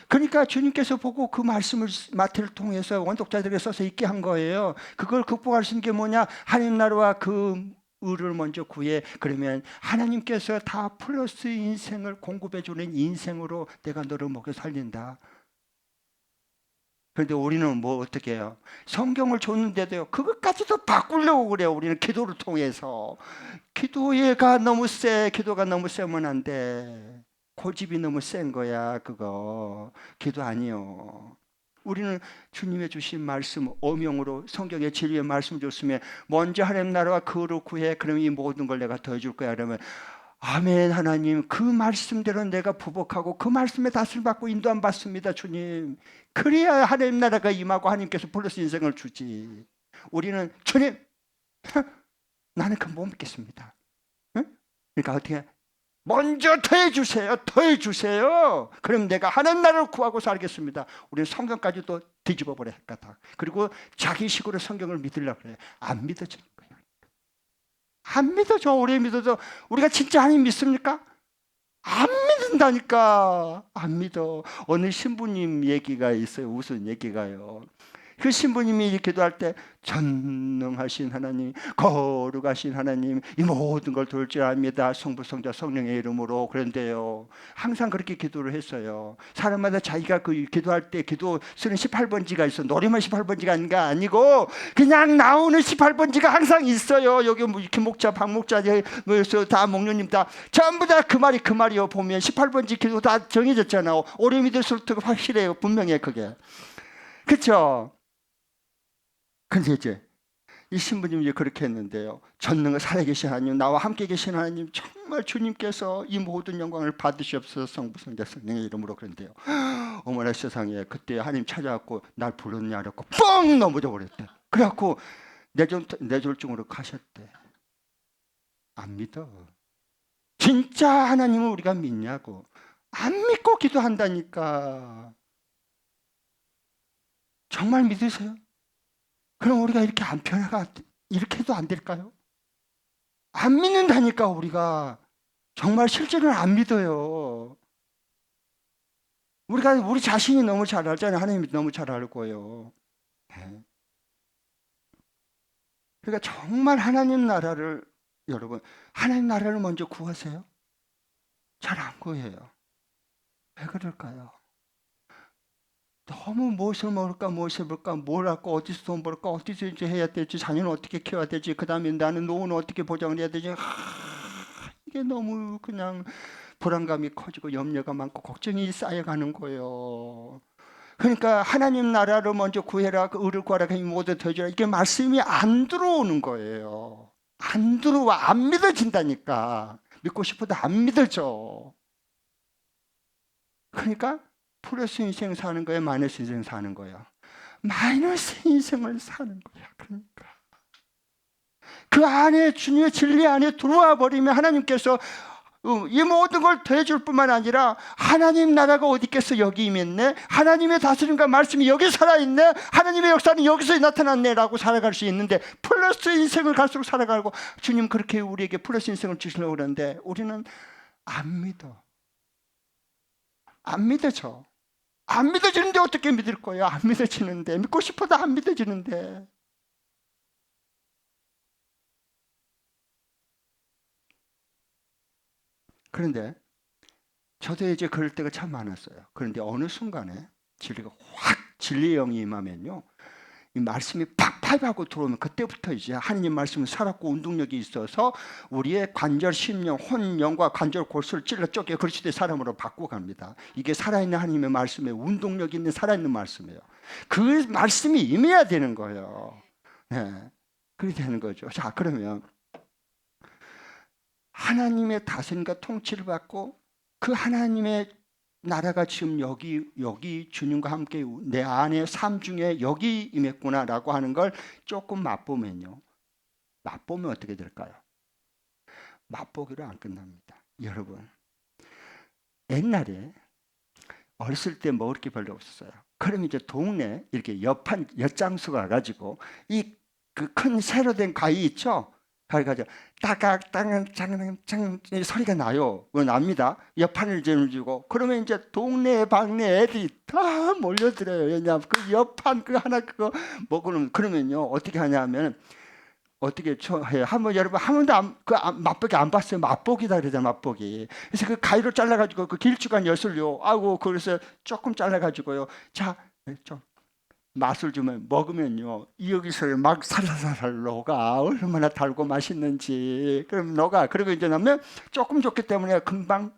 그러니까 주님께서 보고 그 말씀을 마태를 통해서 원독자들에게 써서 읽게 한 거예요. 그걸 극복할 수 있는 게 뭐냐? 하나님 나라와 그 의를 먼저 구해. 그러면 하나님께서 다 플러스 인생을 공급해 주는 인생으로 내가 너를 먹여 살린다. 그런데 우리는 뭐 어떻게 해요? 성경을 줬는데도요. 그것까지도 바꾸려고 그래요. 우리는 기도를 통해서. 기도가 너무 세면 안 돼. 고집이 너무 센 거야. 그거 기도 아니요. 우리는 주님의 주신 말씀 어명으로 성경의 진리의 말씀 줬으면 먼저 하나님 나라와 그를 구해. 그러면 이 모든 걸 내가 더해줄 거야. 그러면 아멘. 하나님, 그 말씀대로 내가 부복하고 그 말씀에 다스림 받고 인도함 받습니다. 주님. 그래야 하나님 나라가 임하고 하나님께서 플러스 인생을 주지. 우리는 주님, 나는 그 못 믿겠습니다. 응? 그러니까 어떻게 먼저 더해주세요. 더해주세요. 그럼 내가 하나님 나라를 구하고 살겠습니다. 우리는 성경까지도 뒤집어 버려 헷갈다. 그리고 자기식으로 성경을 믿으려고 그래요. 안 믿어지는 거예요. 안 믿어져. 오래 믿어도 우리가 진짜 하나님 믿습니까? 안 믿는다니까. 안 믿어. 어느 신부님 얘기가 있어요. 무슨 얘기가요. 그 신부님이 기도할 때 전능하신 하나님, 거룩하신 하나님, 이 모든 걸 도울 줄 압니다. 성부, 성자, 성령의 이름으로. 그런데요, 항상 그렇게 기도를 했어요. 사람마다 자기가 그 기도할 때 기도 쓰는 18번지가 있어. 노래만 18번지가 아니고 그냥 나오는 18번지가 항상 있어요. 여기 뭐 이렇게 목자, 박목자, 다 목련님 다 전부 다 그 말이요. 보면 18번지 기도 다 정해졌잖아요. 오래 믿을수록 확실해요. 분명해 그게. 그렇죠? 근데 이제 이 신부님이 이제 그렇게 했는데요. 전능을 살아계신 하나님, 나와 함께 계신 하나님, 정말 주님께서 이 모든 영광을 받으시옵소서. 성부, 성자, 성령의 이름으로. 그런데요, 어머나 세상에, 그때 하나님 찾아왔고 날 불렀냐 그랬고 뻥 넘어져 버렸대. 그래갖고 뇌졸중으로 가셨대. 안 믿어. 진짜 하나님을 우리가 믿냐고. 안 믿고 기도한다니까. 정말 믿으세요? 그럼 우리가 이렇게 안 변화가 이렇게 해도 안 될까요? 안 믿는다니까. 우리가 정말 실제로는 안 믿어요. 우리 자신이 너무 잘 알잖아요. 하나님이 너무 잘 알고요. 네. 그러니까 정말 하나님 나라를, 여러분, 하나님 나라를 먼저 구하세요. 잘 안 구해요. 왜 그럴까요? 너무 무엇을 먹을까, 무엇을 볼까, 뭘 할까, 어디서 돈 벌까, 어디서 이제 해야 될지, 자녀는 어떻게 키워야 될지, 그 다음에 나는 노후는 어떻게 보장을 해야 되지. 이게 너무 그냥 불안감이 커지고 염려가 많고 걱정이 쌓여가는 거예요. 그러니까 하나님 나라를 먼저 구해라, 그 의를 구하라, 그 모두 더해주라. 이게 말씀이 안 들어오는 거예요. 안 들어와. 안 믿어진다니까. 믿고 싶어도 안 믿어져. 그러니까 플러스 인생 사는 거예요? 마이너스 인생 사는 거예요? 마이너스 인생을 사는 거야. 그러니까 그 안에 주님의 진리 안에 들어와 버리면 하나님께서 이 모든 걸 더해줄 뿐만 아니라 하나님 나라가 어디 있겠어? 여기 임했네. 하나님의 다스림과 말씀이 여기 살아있네. 하나님의 역사는 여기서 나타났네 라고 살아갈 수 있는데, 플러스 인생을 갈수록 살아가고, 주님 그렇게 우리에게 플러스 인생을 주시려고 그러는데 우리는 안 믿어. 안 믿어져. 안 믿어지는데 어떻게 믿을 거예요? 안 믿어지는데. 믿고 싶어도 안 믿어지는데. 그런데 저도 이제 그럴 때가 참 많았어요. 그런데 어느 순간에 진리의 영이 임하면요, 이 말씀이 팍팍하고 들어오면 그때부터 이제 하나님 말씀은 살았고 운동력이 있어서 우리의 관절, 심령, 혼, 영과 관절, 골수를 찔러 쪼개 그리스도의 사람으로 바꾸어 갑니다. 이게 살아있는 하나님의 말씀에 운동력 있는 살아있는 말씀이에요. 그 말씀이 임해야 되는 거예요. 네, 그렇게 되는 거죠. 자, 그러면 하나님의 다스림과 통치를 받고 그 하나님의 나라가 지금 여기 주님과 함께 내 안에 삶 중에 여기 임했구나라고 하는 걸 조금 맛보면요. 맛보면 어떻게 될까요? 맛보기로 안 끝납니다. 여러분, 옛날에 어렸을 때 먹을 게 별로 없었어요. 그럼 이제 동네 이렇게 엿장수 가가지고 이 그 큰 새로 된 가위 있죠? 가위가지고 따각 짱짱 소리가 나요. 그거 납니다. 엿판을 주고 그러면 이제 동네 방네 애들이 다 몰려들어요. 왜냐하면 그 엿판 그 하나 그거 먹으면, 그러면요 어떻게 하냐면 어떻게 해요? 한번 여러분 한 번도 맛보기 안 봤어요? 맛보기다 그러잖아요. 맛보기. 그래서 그 가위로 잘라가지고 그 길쭉한 엿을요. 아이고 그래서 조금 잘라가지고요. 자, 좀 맛을 주면 먹으면요 여기서 막 살살살 녹아. 얼마나 달고 맛있는지. 그럼 녹아. 그리고 이제 나면 조금 줬기 때문에 금방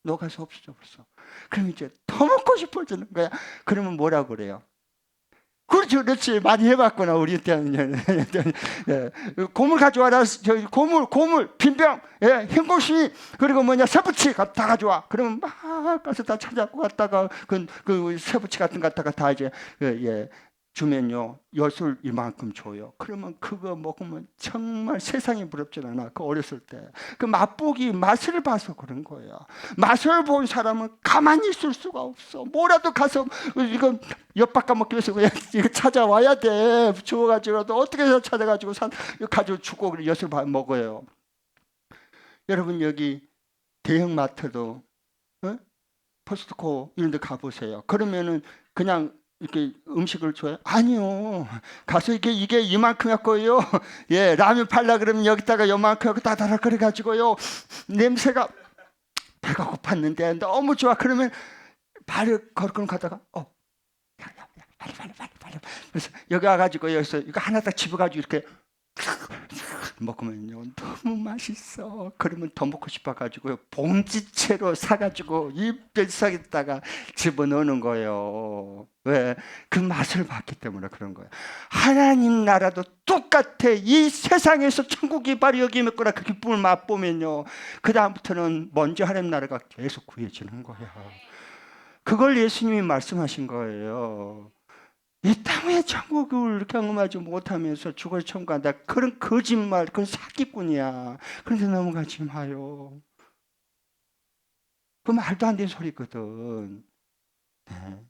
녹아서 없어져 벌써. 그럼 이제 더 먹고 싶어지는 거야. 그러면 뭐라고 그래요? 그렇지, 그렇지. 많이 해봤구나, 우리 때는. 예. 고물 가져와라. 고물, 빈병, 예, 흰고시, 그리고 쇠붙이 다 가져와. 그러면 막 가서 다 찾아갖고 갔다가, 그 쇠붙이 같은 거 갖다가 다 이제, 예, 주면요, 엿을 이만큼 줘요. 그러면 그거 먹으면 정말 세상이 부럽지 않아. 그 어렸을 때. 그 맛보기, 맛을 봐서 그런 거예요. 맛을 본 사람은 가만히 있을 수가 없어. 뭐라도 가서, 이거 엿 바꿔 먹기 위해서 이거 찾아와야 돼. 주워가지고라도 어떻게 해서 찾아가지고 가지고 주고 엿을 먹어요. 여러분, 여기 대형마트도, 어? 포스트코 이런 데 가보세요. 그러면은 그냥 이렇게 음식을 줘요? 아니요. 가서 이게 이만큼 할 거예요. 예, 라면 팔라 그러면 여기다가 요만큼 하고 따다라 그래가지고요. 냄새가 배가 고팠는데 너무 좋아. 그러면 발을 걸고 가다가 빨리. 그래서 여기 와가지고 여기서 이거 하나 딱 집어가지고 이렇게 먹으면요 너무 맛있어. 그러면 더 먹고 싶어가지고 봉지채로 사가지고 입에다가 집어넣는 거예요. 왜? 그 맛을 봤기 때문에 그런 거예요. 하나님 나라도 똑같아. 이 세상에서 천국이 바로 여기 있구나. 그 기쁨을 맛보면요 그 다음부터는 먼저 하나님 나라가 계속 구해지는 거예요. 그걸 예수님이 말씀하신 거예요. 이 땅의 천국을 경험하지 못하면서 죽을 천국 간다. 그런 거짓말, 그건 사기꾼이야. 그런데 넘어가지 마요. 그 말도 안 되는 소리거든. 네.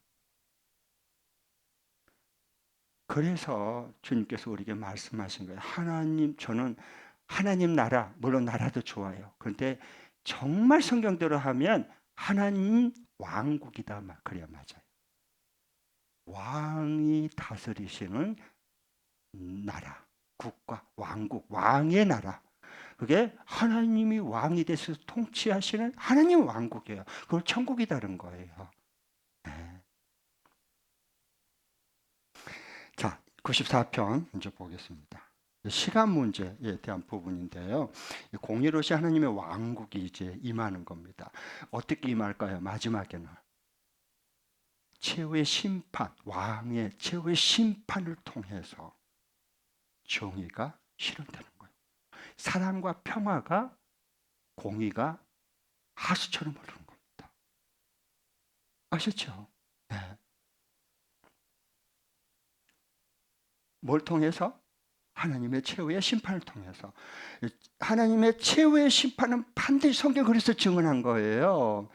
그래서 주님께서 우리에게 말씀하신 거예요. 저는 하나님 나라, 물론 나라도 좋아요. 그런데 정말 성경대로 하면 하나님 왕국이다. 그래야 맞아요. 왕이 다스리시는 나라, 국가, 왕국, 왕의 나라. 그게 하나님이 왕이 돼서 통치하시는 하나님 왕국이에요. 그걸 천국이다는 거예요. 네. 자, 94편 먼저 보겠습니다. 시간 문제에 대한 부분인데요. 공의로시 하나님의 왕국이 이제 임하는 겁니다. 어떻게 임할까요? 마지막에는 최후의 심판, 왕의 최후의 심판을 통해서 정의가 실현되는 거예요. 사랑과 평화가, 공의가 하수처럼 흐르는 겁니다. 아셨죠? 네. 뭘 통해서? 하나님의 최후의 심판을 통해서. 하나님의 최후의 심판은 반드시 성경 그래서 증언한 거예요.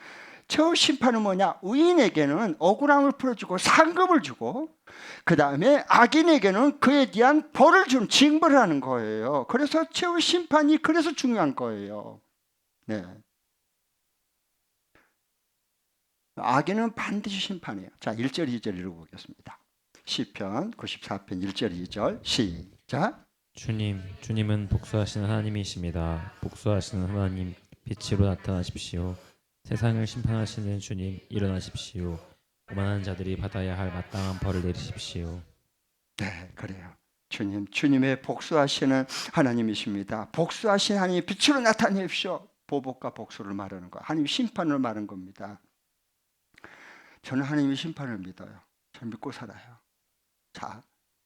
최후 심판은 뭐냐? 의인에게는 억울함을 풀어주고 상급을 주고, 그 다음에 악인에게는 그에 대한 벌을 주는, 징벌을 하는 거예요. 그래서 최후 심판이 그래서 중요한 거예요. 네. 악인은 반드시 심판해요. 자, 1절 2절 읽어보겠습니다. 시편 94편 1절 2절 시작. 주님은 복수하시는 하나님이십니다. 복수하시는 하나님, 빛으로 나타나십시오. 세상을 심판하시는 주님, 일어나십시오. 오만한 자들이 받아야 할 마땅한 벌을 내리십시오. 네, 그래요. 주님의 복수하시는 하나님이십니다. 복수하신 하나님, 빛으로 나타내십시오. 보복과 복수를 말하는 거, 하나님 심판을 말하는 겁니다. 저는 하나님의 심판을 믿어요. 저는 믿고 살아요. 자,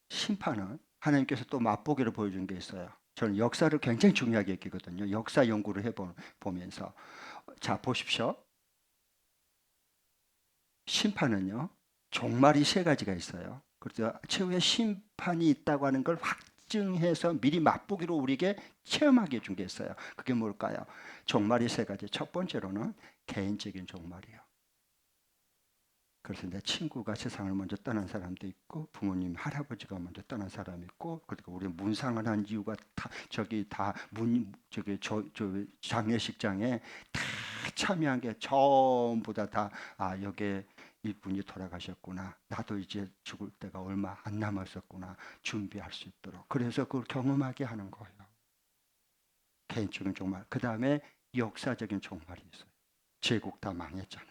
심판은 하나님께서 또 맛보기를 보여준 게 있어요. 저는 역사를 굉장히 중요하게 여기거든요. 역사 연구를 해보면서. 자, 보십시오. 심판은요, 종말이 세 가지가 있어요. 그래서 최후의 심판이 있다고 하는 걸 확증해서 미리 맛보기로 우리에게 체험하게 해준 게 있어요. 그게 뭘까요? 종말이 세 가지. 첫 번째로는 개인적인 종말이에요. 그래서 내 친구가 세상을 먼저 떠난 사람도 있고, 부모님, 할아버지가 먼저 떠난 사람이 있고, 그리고 우리 문상을 한 이유가 장례식장에 다 참여한 게 전부 다 여기에 이분이 돌아가셨구나. 나도 이제 죽을 때가 얼마 안 남았었구나. 준비할 수 있도록. 그래서 그걸 경험하게 하는 거예요. 개인적인 종말. 그 다음에 역사적인 종말이 있어요. 제국 다 망했잖아요.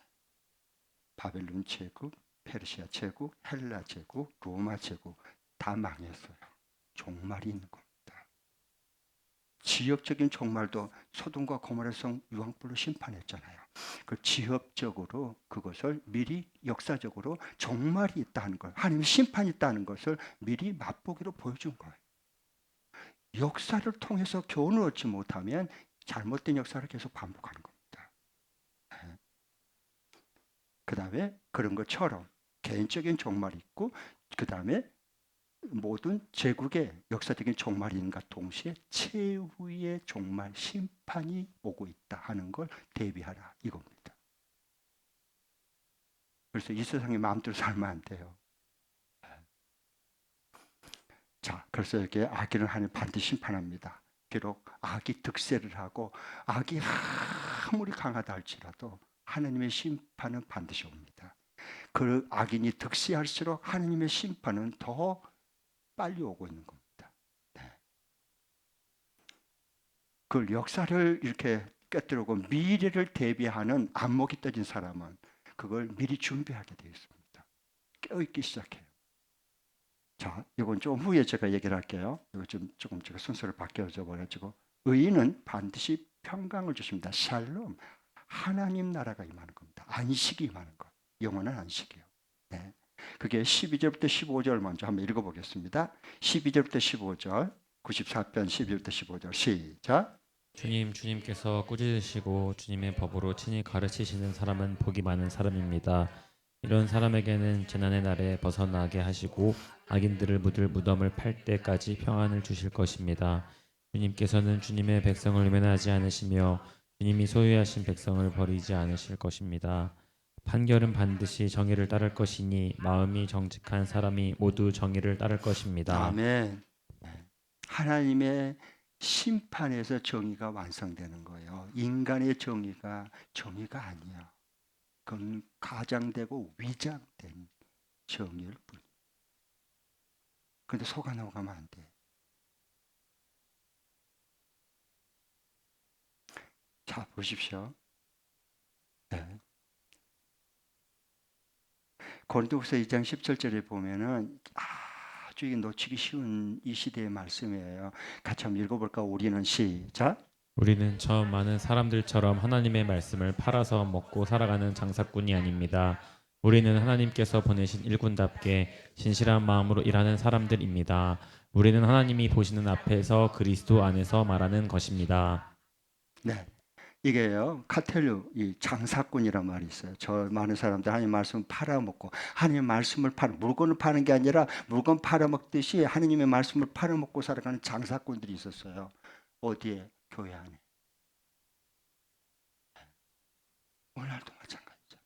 바벨론 제국, 페르시아 제국, 헬라 제국, 로마 제국 다 망했어요. 종말이 있는 겁니다. 지역적인 종말도 소돔과 고모라성 유황불로 심판했잖아요. 그 지역적으로 그것을 미리 역사적으로 종말이 있다는 걸, 하나님의 심판이 있다는 것을 미리 맛보기로 보여준 거예요. 역사를 통해서 교훈을 얻지 못하면 잘못된 역사를 계속 반복하는 겁니다. 그 다음에 그런 것처럼 개인적인 종말이 있고, 그 다음에 모든 제국의 역사적인 종말이 있는가 동시에 최후의 종말 심판이 오고 있다 하는 걸 대비하라 이겁니다. 그래서 이 세상에 마음대로 살면 안 돼요. 자, 그래서 이렇게 악인을 하나님 반드시 심판합니다. 비록 악이 득세를 하고 악이 아무리 강하다 할지라도 하나님의 심판은 반드시 옵니다. 그 악인이 득세할수록 하나님의 심판은 더 빨리 오고 있는 겁니다. 네. 그 역사를 이렇게 꿰뚫고 미래를 대비하는 안목이 떠진 사람은 그걸 미리 준비하게 되어 있습니다. 깨어있기 시작해요. 자, 이건 좀 후에 제가 얘기를 할게요. 이거 조금 제가 순서를 바뀌어져 버려가지고 의인은 반드시 평강을 주십니다. 샬롬, 하나님 나라가 임하는 겁니다. 안식이 임하는 것, 영원한 안식이요. 네. 그게 12절부터 15절 먼저 한번 읽어보겠습니다. 12절부터 15절, 94편 12절부터 15절 시작. 주님께서 꾸짖으시고 주님의 법으로 친히 가르치시는 사람은 복이 많은 사람입니다. 이런 사람에게는 재난의 날에 벗어나게 하시고 악인들을 묻을 무덤을 팔 때까지 평안을 주실 것입니다. 주님께서는 주님의 백성을 외면하지 않으시며 주님이 소유하신 백성을 버리지 않으실 것입니다. 판결은 반드시 정의를 따를 것이니 마음이 정직한 사람이 모두 정의를 따를 것입니다. 아멘. 하나님의 심판에서 정의가 완성되는 거예요. 인간의 정의가 아니야. 그건 가장되고 위장된 정의일 뿐. 그런데 속아 넘어가면 안 돼. 자, 보십시오. 네. 고린도후서 2장 17절에 보면은 아주 놓치기 쉬운 이 시대의 말씀이에요. 같이 한번 읽어볼까? 우리는 시작. 우리는 저 많은 사람들처럼 하나님의 말씀을 팔아서 먹고 살아가는 장사꾼이 아닙니다. 우리는 하나님께서 보내신 일꾼답게 신실한 마음으로 일하는 사람들입니다. 우리는 하나님이 보시는 앞에서 그리스도 안에서 말하는 것입니다. 네. 이게요, 카텔류, 이 장사꾼이란 말이 있어요. 저 많은 사람들 하나님 말씀을 팔아먹고, 하나님 말씀을 물건을 파는 게 아니라 물건 팔아먹듯이 하나님의 말씀을 팔아먹고 살아가는 장사꾼들이 있었어요. 어디에? 교회 안에. 오늘날도 마찬가지죠.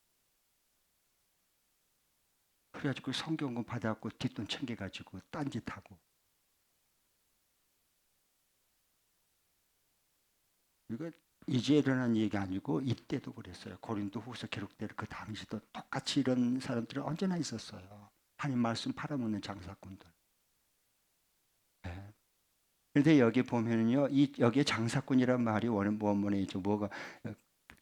그래가지고 성경권 받아갖고 뒷돈 챙겨가지고 딴짓하고. 이거 이제 일어난 얘기 아니고 이때도 그랬어요. 고린도후서 기록대로 그 당시도 똑같이 이런 사람들은 언제나 있었어요. 하나님 말씀 팔아먹는 장사꾼들. 네. 그런데 여기 보면요, 여기에 장사꾼이란 말이 원문에 있죠. 뭐가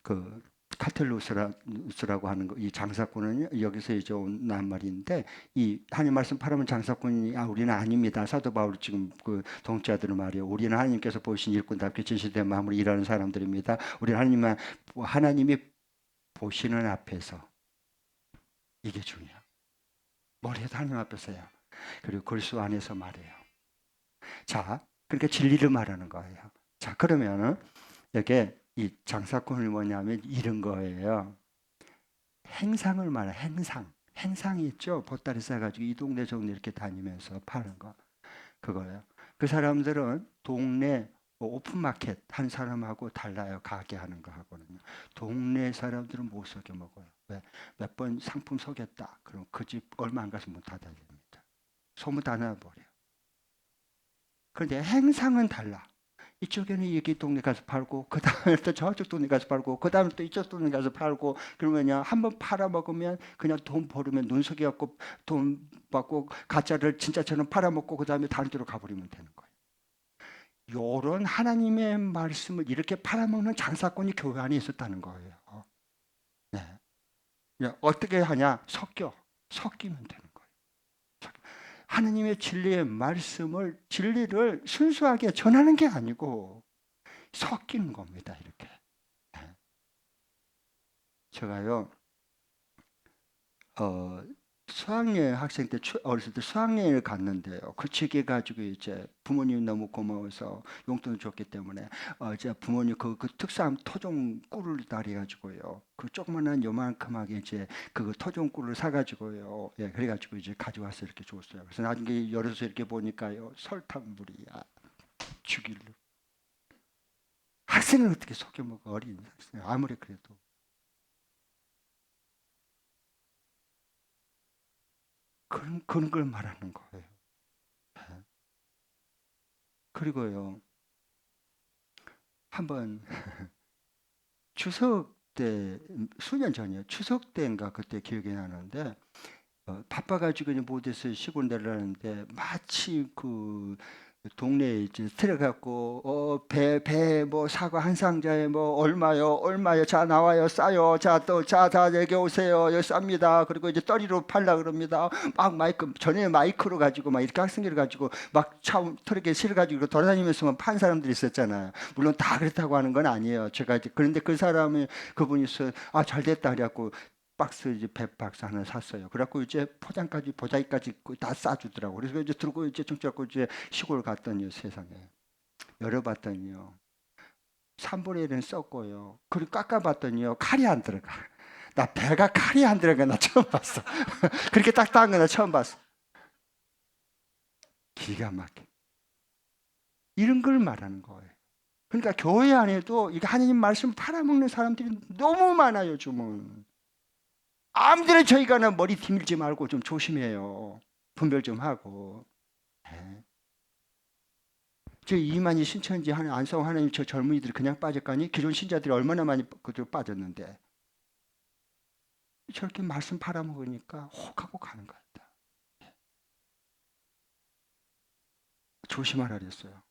그 카텔루스라고 하는 거, 이 장사꾼은 여기서 이제 난 말인데, 이 하나님 말씀 팔아먹는 장사꾼이 우리는 아닙니다. 사도 바울 지금 그 동자들은 말이에요. 우리는 하나님께서 보신 일꾼답게 진실된 마음으로 일하는 사람들입니다. 우리는 하나님이 보시는 앞에서, 이게 중요해요. 뭘 해도 하나님 앞에서야. 그리고 그리스도 안에서 말해요. 자, 그러니까 진리를 말하는 거예요. 자, 그러면은 이게 이 장사꾼이 뭐냐면 이런 거예요. 행상을 말해. 행상이 있죠. 보따리 싸가지고 이 동네 저 동네 이렇게 다니면서 파는 거. 그거예요. 그 사람들은 동네 오픈마켓 한 사람하고 달라요. 가게 하는 거 하고는요. 동네 사람들은 못 속여 먹어요. 왜? 몇 번 상품 속였다. 그럼 그 집 얼마 안 가서 문 닫아야 됩니다. 소문 다 나버려요. 그런데 행상은 달라. 이쪽에는 여기 동네 가서 팔고, 그 다음에 또 저쪽 동네 가서 팔고, 그 다음에 또 이쪽 동네 가서 팔고, 그러면요, 한번 팔아먹으면 그냥 돈 벌으면 눈 속여갖고 돈 받고 가짜를 진짜처럼 팔아먹고, 그 다음에 다른 데로 가버리면 되는 거예요. 요런 하나님의 말씀을 이렇게 팔아먹는 장사꾼이 교회 안에 있었다는 거예요. 네. 어떻게 하냐? 섞이면 되는 거예요. 하나님의 진리의 말씀을, 진리를 순수하게 전하는 게 아니고 섞이는 겁니다. 이렇게. 예. 제가요 수학여행 학생 때 어렸을 때 수학여행을 갔는데요. 그 책에 가지고 이제 부모님 너무 고마워서 용돈을 줬기 때문에 제가 부모님 그 특수한 토종 꿀을 달해 가지고요. 그 조그만한 요만큼하게 이제 그 토종 꿀을 사 가지고요. 예, 그래 가지고 이제 가져와서 이렇게 줬어요. 그래서 나중에 열어서 이렇게 보니까요. 설탕물이야. 죽일로. 학생을 어떻게 속여 먹어, 어린 학생. 아무리 그래도. 그런 걸 말하는 거예요. 예. 그리고요. 한번 추석 때 수년 전이에요. 추석 때인가 그때 기억이 나는데 바빠가지고 이제 못해서 시골 내려가는데 마치 그 동네에 이제 들어갔고 배 뭐 사과 한 상자에 뭐 얼마요 자 나와요 싸요 자 여기 오세요 여기 쌉니다. 그리고 이제 떠리로 팔라 그럽니다. 막 마이크 전에 마이크로 가지고 막 이렇게 학생들을 가지고 막 차 트럭에 실어 가지고 돌아다니면서 판 사람들이 있었잖아요. 물론 다 그렇다고 하는 건 아니에요. 제가 이제 그런데 그 사람이 그분이 잘 됐다 그래갖고 박스 이제 배 박스 하나 샀어요. 그래갖고 이제 포장까지 보자기까지 다 싸주더라고. 그래서 이제 들고 이제 정치하고 이제 시골 갔더니요 세상에 열어봤더니요 3분의 1은 썩고요. 그리고 깎아봤더니요 칼이 안 들어가. 나 배가 칼이 안 들어가 나 처음 봤어. 그렇게 딱딱한 거 나 처음 봤어. 기가 막혀. 이런 걸 말하는 거예요. 그러니까 교회 안에도 이게 하나님 말씀 팔아먹는 사람들이 너무 많아요 요즘은. 아무데나 저희 가나 머리 디밀지 말고 좀 조심해요. 분별 좀 하고. 네. 저 이만희 신천지 하는 안성 하나님 저 젊은이들이 그냥 빠졌가니 기존 신자들이 얼마나 많이 그들 빠졌는데 저렇게 말씀 팔아먹으니까 혹하고 가는 것 같다. 조심하라 그랬어요.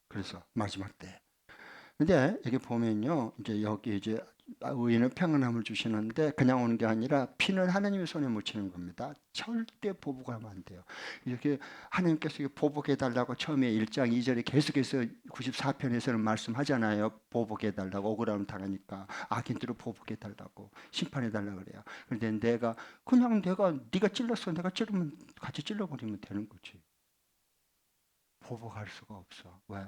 그래서 마지막 때. 근데 여기 보면요, 이제 여기 이제 의인은 평안함을 주시는데 그냥 오는 게 아니라 피는 하나님의 손에 묻히는 겁니다. 절대 보복하면 안 돼요. 이렇게 하나님께서 보복해 달라고 처음에 1장 2절에 계속해서 94편에서는 말씀하잖아요. 보복해 달라고 억울함을 당하니까 악인들을 보복해 달라고 심판해 달라고 그래요. 그런데 내가 네가 찔렀어. 내가 찌르면 같이 찔러버리면 되는 거지. 보복할 수가 없어. 왜?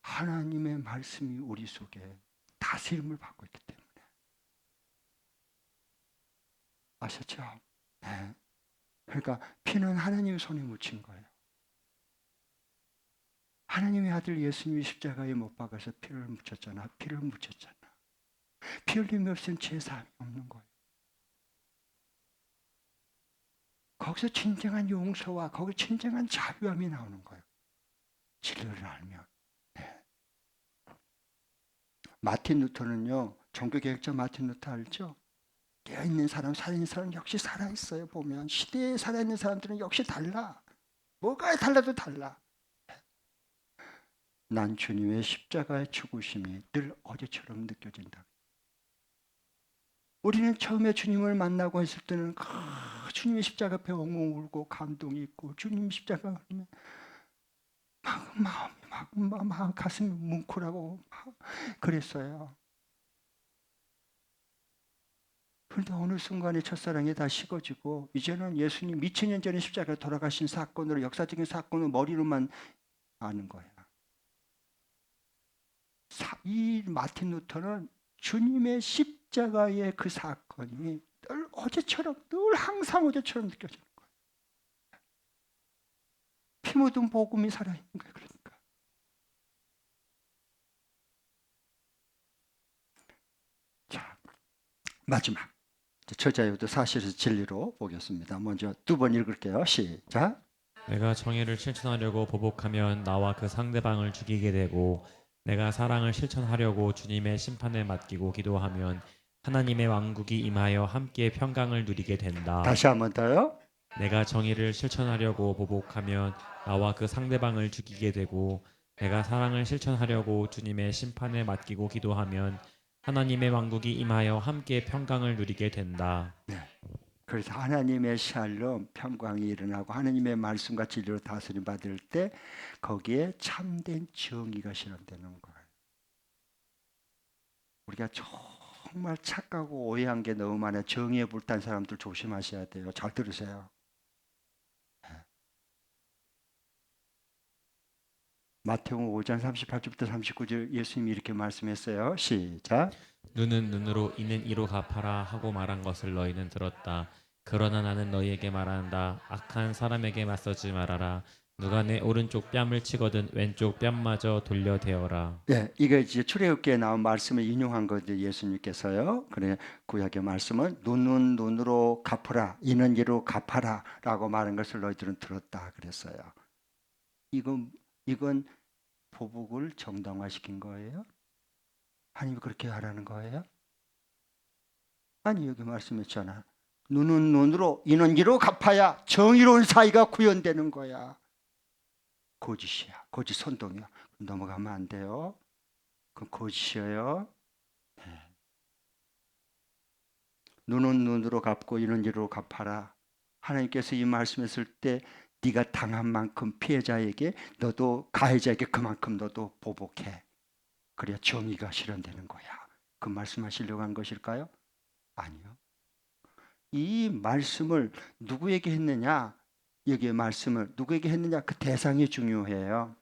하나님의 말씀이 우리 속에 다스림을 받고 있기 때문에. 아셨죠? 네. 그러니까 피는 하나님의 손에 묻힌 거예요. 하나님의 아들 예수님이 십자가에 못 박아서 피를 묻혔잖아. 피를 묻혔잖아. 피 흘림이 없으면 죄사함이 없는 거예요. 거기서 진정한 용서와 거기 진정한 자유함이 나오는 거예요. 진리를 알면. 네. 마틴 루터는요. 종교개혁자 마틴 루터 알죠? 깨어있는 사람, 살아있는 사람 역시 살아있어요. 보면 시대에 살아있는 사람들은 역시 달라. 뭐가 달라도 달라. 난 주님의 십자가의 죽으심이 늘 어제처럼 느껴진다. 우리는 처음에 주님을 만나고 했을 때는 주님의 십자가 앞에 엉엉 울고 감동이 있고 주님 십자가 하면 마음 가슴이 뭉클하고 그랬어요. 그런데 어느 순간에 첫사랑이 다 식어지고 이제는 예수님 2000년 전에 십자가에 돌아가신 사건으로 역사적인 사건을 머리로만 아는 거야. 이 마틴 루터는 주님의 십자가의 그 사건이 늘 어제처럼 늘 항상 어제처럼 느껴지는 거예요. 피 묻은 복음이 살아있는 거예요. 그러니까. 자, 마지막. 저자유도 사실의 진리로 보겠습니다. 먼저 두 번 읽을게요. 시작. 내가 정의를 실천하려고 보복하면 나와 그 상대방을 죽이게 되고 내가 사랑을 실천하려고 주님의 심판에 맡기고 기도하면 하나님의 왕국이 임하여 함께 평강을 누리게 된다. 다시 한 번 더요. 내가 정의를 실천하려고 보복하면 나와 그 상대방을 죽이게 되고 내가 사랑을 실천하려고 주님의 심판에 맡기고 기도하면 하나님의 왕국이 임하여 함께 평강을 누리게 된다. 네. 그래서 하나님의 샬롬 평강이 일어나고 하나님의 말씀과 진리로 다스림 받을 때 거기에 참된 정의가 실현되는 거예요. 우리가 정말 착하고 오해한 게 너무 많아요. 정의에 불탄 사람들 조심하셔야 돼요. 잘 들으세요. 마태복음 5장 38절부터 39절 예수님이 이렇게 말씀했어요. 시작. 눈은 눈으로 이는 이로 갚아라 하고 말한 것을 너희는 들었다. 그러나 나는 너희에게 말한다. 악한 사람에게 맞서지 말아라. 누가 내 오른쪽 뺨을 치거든 왼쪽 뺨마저 돌려대어라. 예, 이거 이제 출애굽기에 나온 말씀을 인용한 거죠. 예수님께서요. 그래 구약의 말씀은 눈은 눈으로 갚아라, 이는 이로 갚아라라고 말한 것을 너희들은 들었다 그랬어요. 이건 보복을 정당화시킨 거예요? 하나님이 그렇게 하라는 거예요? 아니 여기 말씀했잖아. 눈은 눈으로 이는 이로 갚아야 정의로운 사이가 구현되는 거야. 거짓이야. 거짓 선동이야. 넘어가면 안 돼요. 그건 거짓이에요. 네. 눈은 눈으로 갚고 이는 이로 갚아라. 하나님께서 이 말씀했을 때 네가 당한 만큼 피해자에게 너도 가해자에게 그만큼 너도 보복해. 그래야 정의가 실현되는 거야. 그 말씀하시려고 한 것일까요? 아니요. 이 말씀을 누구에게 했느냐? 여기에 말씀을 누구에게 했느냐? 그 대상이 중요해요.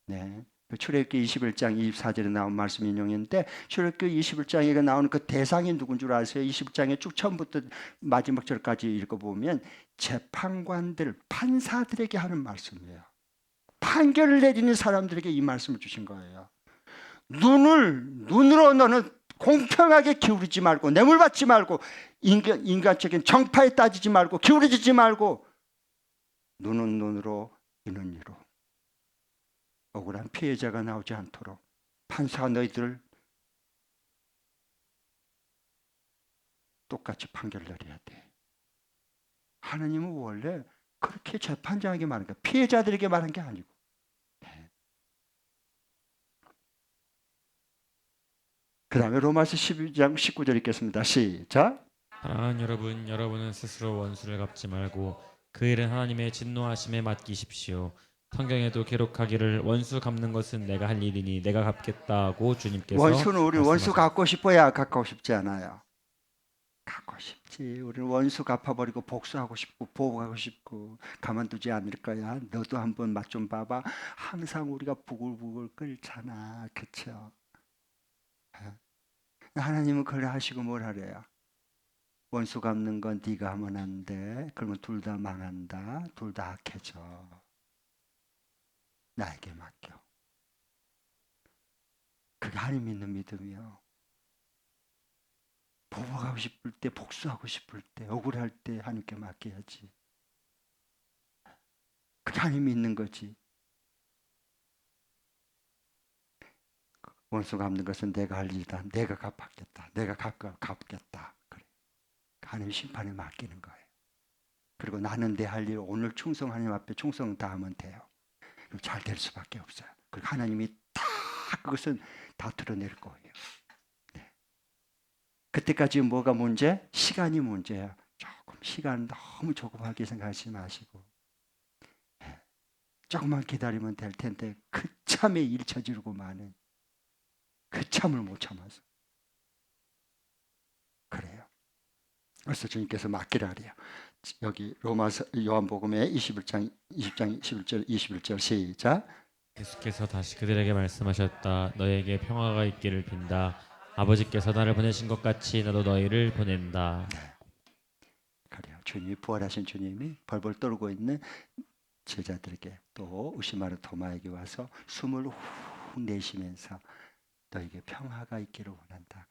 네. 출애굽기 21장 24절에 나온 말씀 인용인데 출애굽기 21장에 나오는 그 대상이 누군 줄 아세요? 21장에 쭉 처음부터 마지막 절까지 읽어보면 재판관들, 판사들에게 하는 말씀이에요. 판결을 내리는 사람들에게 이 말씀을 주신 거예요. 눈으로 너는 공평하게 기울이지 말고 뇌물받지 말고 인간적인 정파에 따지지 말고 기울어지지 말고 눈은 눈으로 이는 이로 억울한 피해자가 나오지 않도록 판사가 너희들을 똑같이 판결 내려야 돼. 하나님은 원래 그렇게 재판장에게 말한 거야. 피해자들에게 말한 게 아니고. 네. 그 다음에 로마서 12장 19절 읽겠습니다. 시작. 사랑하는 여러분, 여러분은 스스로 원수를 갚지 말고 그 일은 하나님의 진노하심에 맡기십시오. 성경에도 기록하기를 원수 갚는 것은 내가 할 일이니 내가 갚겠다고 주님께서 원수는 우리 원수 말씀하셨습니다. 갚고 싶어야 갚고 싶지 않아요. 갚고 싶지. 우리는 원수 갚아버리고 복수하고 싶고 보호하고 싶고 가만두지 않을 거야. 너도 한번 맛 좀 봐봐. 항상 우리가 부글부글 끓잖아. 그렇죠? 하나님은 그래 하시고 뭘 하래요? 원수 갚는 건 네가 하면 안 돼. 그러면 둘 다 망한다. 둘 다 악해져. 나에게 맡겨. 그게 하나님 믿는 믿음이요. 보복하고 싶을 때, 복수하고 싶을 때, 억울할 때 하나님께 맡겨야지. 그게 하나님 믿는 거지. 원수 갚는 것은 내가 할 일이다. 내가 갚겠다. 내가 갚겠다. 그래. 하나님 심판에 맡기는 거예요. 그리고 나는 내 할 일 오늘 충성 하나님 앞에 충성 다하면 돼요. 잘 될 수밖에 없어요. 그리고 하나님이 다 그것은 다 드러낼 거예요. 네. 그때까지 뭐가 문제? 시간이 문제야. 조금 시간 너무 조급하게 생각하지 마시고 네. 조금만 기다리면 될 텐데 그 참에 일 저지르고 마는 그 참을 못 참아서 그래요. 그래서 주님께서 맡기라 그래요. 여기 로마서 요한복음의 21장 21절 시작. 예수께서 다시 그들에게 말씀하셨다. 너에게 평화가 있기를 빈다. 아버지께서 나를 보내신 것 같이 나도 너희를 보낸다. 네. 그래요. 주님이 부활하신 주님이 벌벌 떨고 있는 제자들에게 또 의심하는 도마에게 와서 숨을 후 내쉬면서 너에게 평화가 있기를 원한다.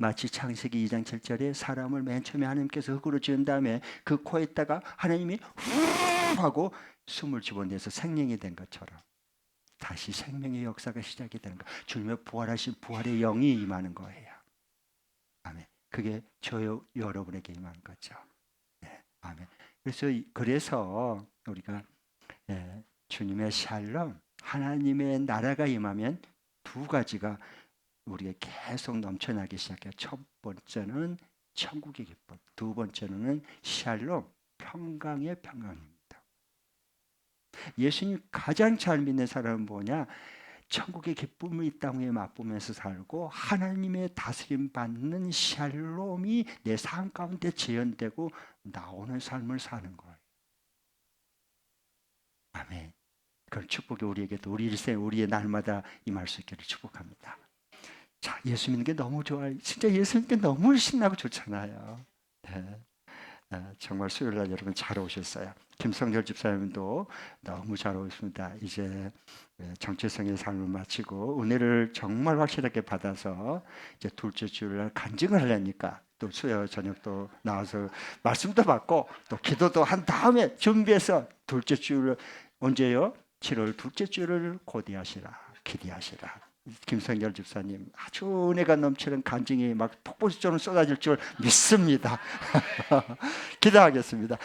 마치 창세기 2장 7절에 사람을 맨 처음에 하나님께서 흙으로 지은 다음에 그 코에다가 하나님이 후 하고 숨을 집어내서 생명이 된 것처럼 다시 생명의 역사가 시작이 되는 거. 주님의 부활하신 부활의 영이 임하는 거예요. 아멘. 그게 저요 여러분에게 임하는 거죠. 네, 아멘. 그래서 우리가 주님의 샬롬, 하나님의 나라가 임하면 두 가지가 우리가 계속 넘쳐나기 시작해요. 첫 번째는 천국의 기쁨, 두 번째는 샬롬, 평강의 평강입니다. 예수님 가장 잘 믿는 사람은 뭐냐? 천국의 기쁨을 이 땅 위에 맛보면서 살고 하나님의 다스림 받는 샬롬이 내 삶 가운데 재현되고 나오는 삶을 사는 거예요. 아멘. 그런 축복이 우리에게도 우리 일생 우리의 날마다 임할 수 있기를 축복합니다. 자, 예수 믿는 게 너무 좋아요. 진짜 예수 믿는 게 너무 신나고 좋잖아요. 네. 정말 수요일 날 여러분 잘 오셨어요. 김성결 집사님도 너무 잘 오셨습니다. 이제 정체성의 삶을 마치고 은혜를 정말 확실하게 받아서 이제 둘째 주일날 간증을 하려니까 또 수요 저녁도 나와서 말씀도 받고 또 기도도 한 다음에 준비해서 둘째 주일 언제요? 7월 둘째 주를 고대하시라, 기대하시라. 김성결 집사님 아주 은혜가 넘치는 간증이 막 폭포수처럼 쏟아질 줄 믿습니다. 기도하겠습니다.